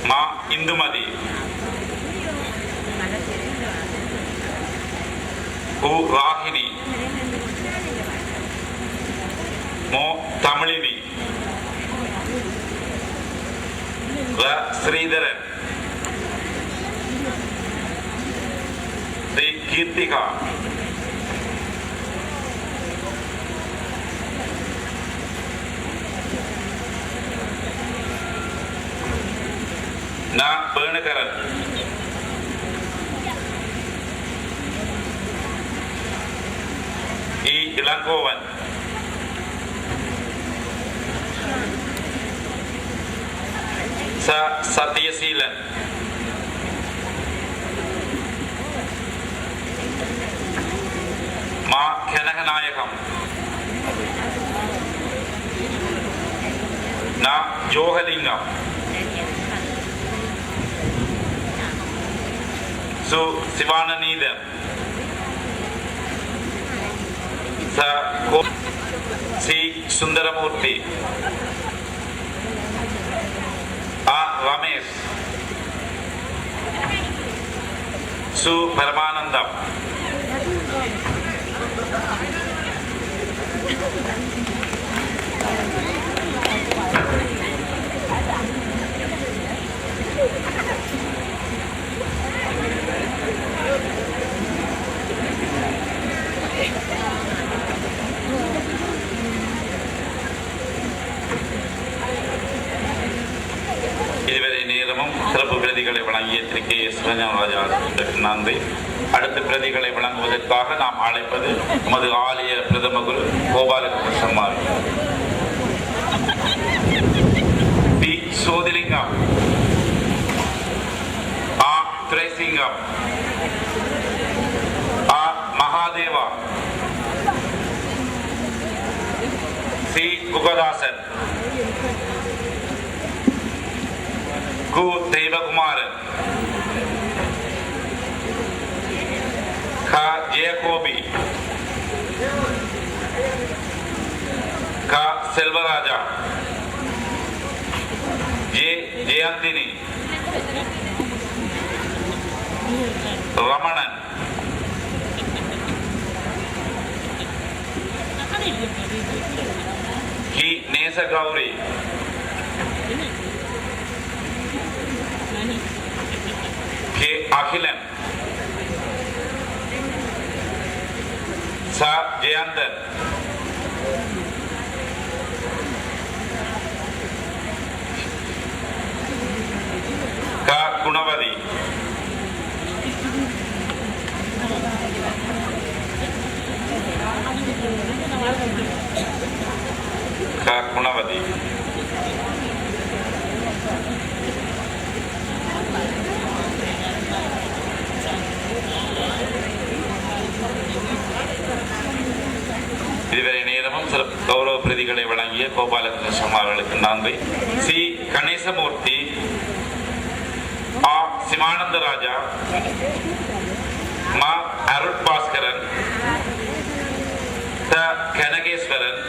மா இந்துமதி. ராகினி. மோ தமிழினி. ஸ்ரீதரன். ஸ்ரீ கீர்த்திகா. பெருநிகரன் இ இளங்கோவன் ச சத்யசீலன் மா கனகநாயகம் ந ஜோகலிங்கம் சு சிவானநீதன் ச சி சுந்தரமூர்த்தி அ ரமேஷ் சு பரமானந்தம் இதுவரை நேரமும் சிறப்பு பிரதிகளை வழங்கிய திரு கே எஸ் ராஜா நன்றி. அடுத்த பிரதிகளை வழங்குவதற்காக நாம் அழைப்பது நமது ஆலய பிரதம குரு கோபாலகிருஷ்ணன் பி சோதிலிங்கம் ஆ துரைசிங்கம் ஆ மகாதேவா சி குகதாசன் கு தெய்வகுமாரன் க ஜெயகோபி க செல்வராஜா ஜே ஜெயந்தினி ரமணன் கி நேசகௌரி கே அகிலன் ச ஜெயந்தன் க குணவதி க குணவதி இதுவரை நேரமும் சிறப்பு கௌரவ பிரதிகளை வழங்கிய கோபாலகிருஷ்ணன் அவர்களுக்கு நன்றி. சி கணேசமூர்த்தி ஆ சிவானந்தராஜா மா அருட்பாஸ்கரன் த கனகேஸ்வரன்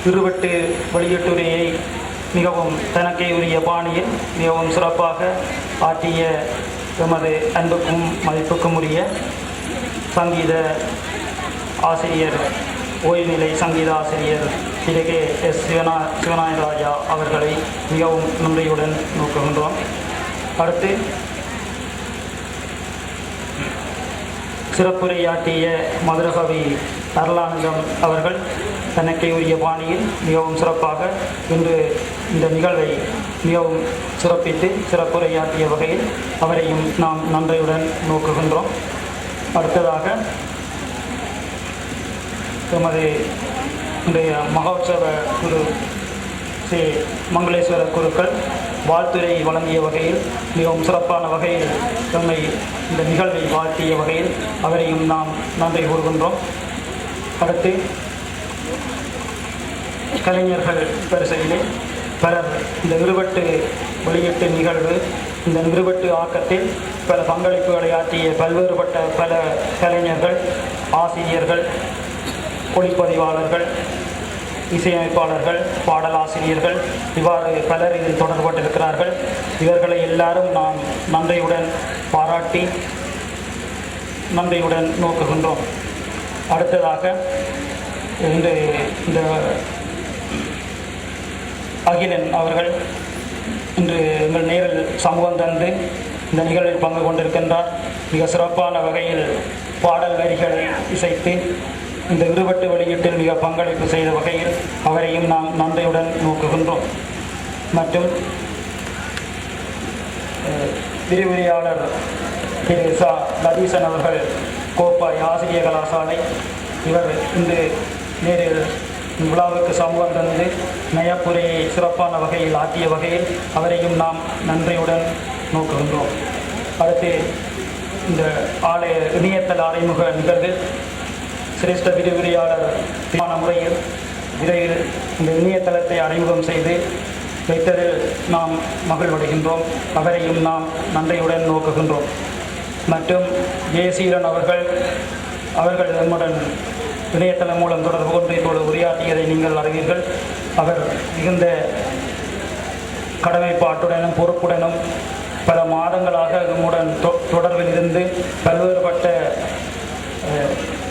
இருவட்டு வெளியீட்டுரையை மிகவும் தனக்கே உரிய பாணியில் மிகவும் சிறப்பாக ஆற்றிய எமது அன்புக்கும் மதிப்புக்கும் உரிய சங்கீத ஆசிரியர் ஓய்வுநிலை சங்கீத ஆசிரியர் திரு கே எஸ் சிவநாயகராஜா அவர்களை மிகவும் நன்றியுடன் நோக்குகின்றோம். அடுத்து சிறப்புரையாற்றிய மதுரகவி அருளானந்தம் அவர்கள் தனக்கே உரிய பாணியில் மிகவும் சிறப்பாக இன்று இந்த நிகழ்வை மிகவும் சிறப்பித்து சிறப்புரையாற்றிய வகையில் அவரையும் நாம் நன்றியுடன் நோக்குகின்றோம். அடுத்ததாக எமது இன்றைய மகோற்சவ குரு ஸ்ரீ மங்களேஸ்வர குருக்கள் வாழ்த்துரை வழங்கிய வகையில் மிகவும் சிறப்பான வகையில் தம்மை இந்த நிகழ்வை வாழ்த்திய வகையில் அவரையும் நாம் நன்றி கூறுகின்றோம். அடுத்து கலைஞர்கள் வரிசையிலே பலர் இந்த விருவட்டு வெளியீட்டு நிகழ்வு இந்த விருவட்டு ஆக்கத்தில் பல பங்களிப்புகளை ஆற்றிய பல்வேறுபட்ட பல கலைஞர்கள், ஆசிரியர்கள், ஒளிப்பதிவாளர்கள், இசையமைப்பாளர்கள், பாடலாசிரியர்கள் இவ்வாறு பலர் இதில் தொடர்பட்டிருக்கிறார்கள். இவர்களை எல்லாரும் நாம் நன்றியுடன் பாராட்டி நன்றியுடன் நோக்குகின்றோம். அடுத்ததாக இன்று இந்த அகிலன் அவர்கள் இன்று எங்கள் நேரில் சமூகம் தந்து இந்த நிகழ்வில் பங்கு கொண்டிருக்கின்றார். மிக சிறப்பான வகையில் பாடல் வரிகளை இசைத்து இந்த விருவட்டு வெளியீட்டில் மிக பங்களிப்பு செய்த வகையில் அவரையும் நாம் நன்றியுடன் நோக்குகின்றோம். மற்றும் விரிவுரையாளர் திரு ச லதீசன் அவர்கள் கோப்பாய் ஆசிரிய கலாசாலை இவர் இன்று நேரில் விழாவுக்கு சமூகம் தந்து நயப்புரையை சிறப்பான வகையில் ஆற்றிய வகையில் அவரையும் நாம் நன்றியுடன் நோக்குகின்றோம். அடுத்து இந்த ஆலய இணையதள அறிமுக நிகழ்வில் சிரேஷ்ட விரிவுரையாளர் முறையில் விரைவில் இந்த இணையதளத்தை அறிமுகம் செய்து வைத்ததில் நாம் மகிழ்வடைகின்றோம். அவரையும் நாம் நன்றியுடன் நோக்குகின்றோம். மற்றும் ஜெயசீலன் அவர்கள் நம்முடன் இணையதளம் மூலம் தொடர்பு கொண்டு இப்பொழுது உரையாற்றியதை நீங்கள் அறிவீர்கள். அவர் மிகுந்த கடமைப்பாட்டுடனும் பொறுப்புடனும் பல மாதங்களாக நம்முடன் தொடர்பில் இருந்து பல்வேறுபட்ட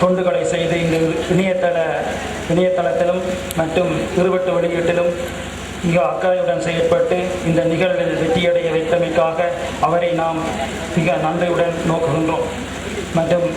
தொண்டுகளை செய்து இந்த இணையதளத்திலும் மற்றும் இருவட்டு வெளியீட்டிலும் மிக அக்கறையுடன் செயற்பட்டு இந்த நிகழ்வில் வெற்றியடைய வைத்தமைக்காக அவரை நாம் மிக நன்றியுடன் நோக்குகின்றோம். மற்றும்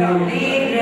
தம்பி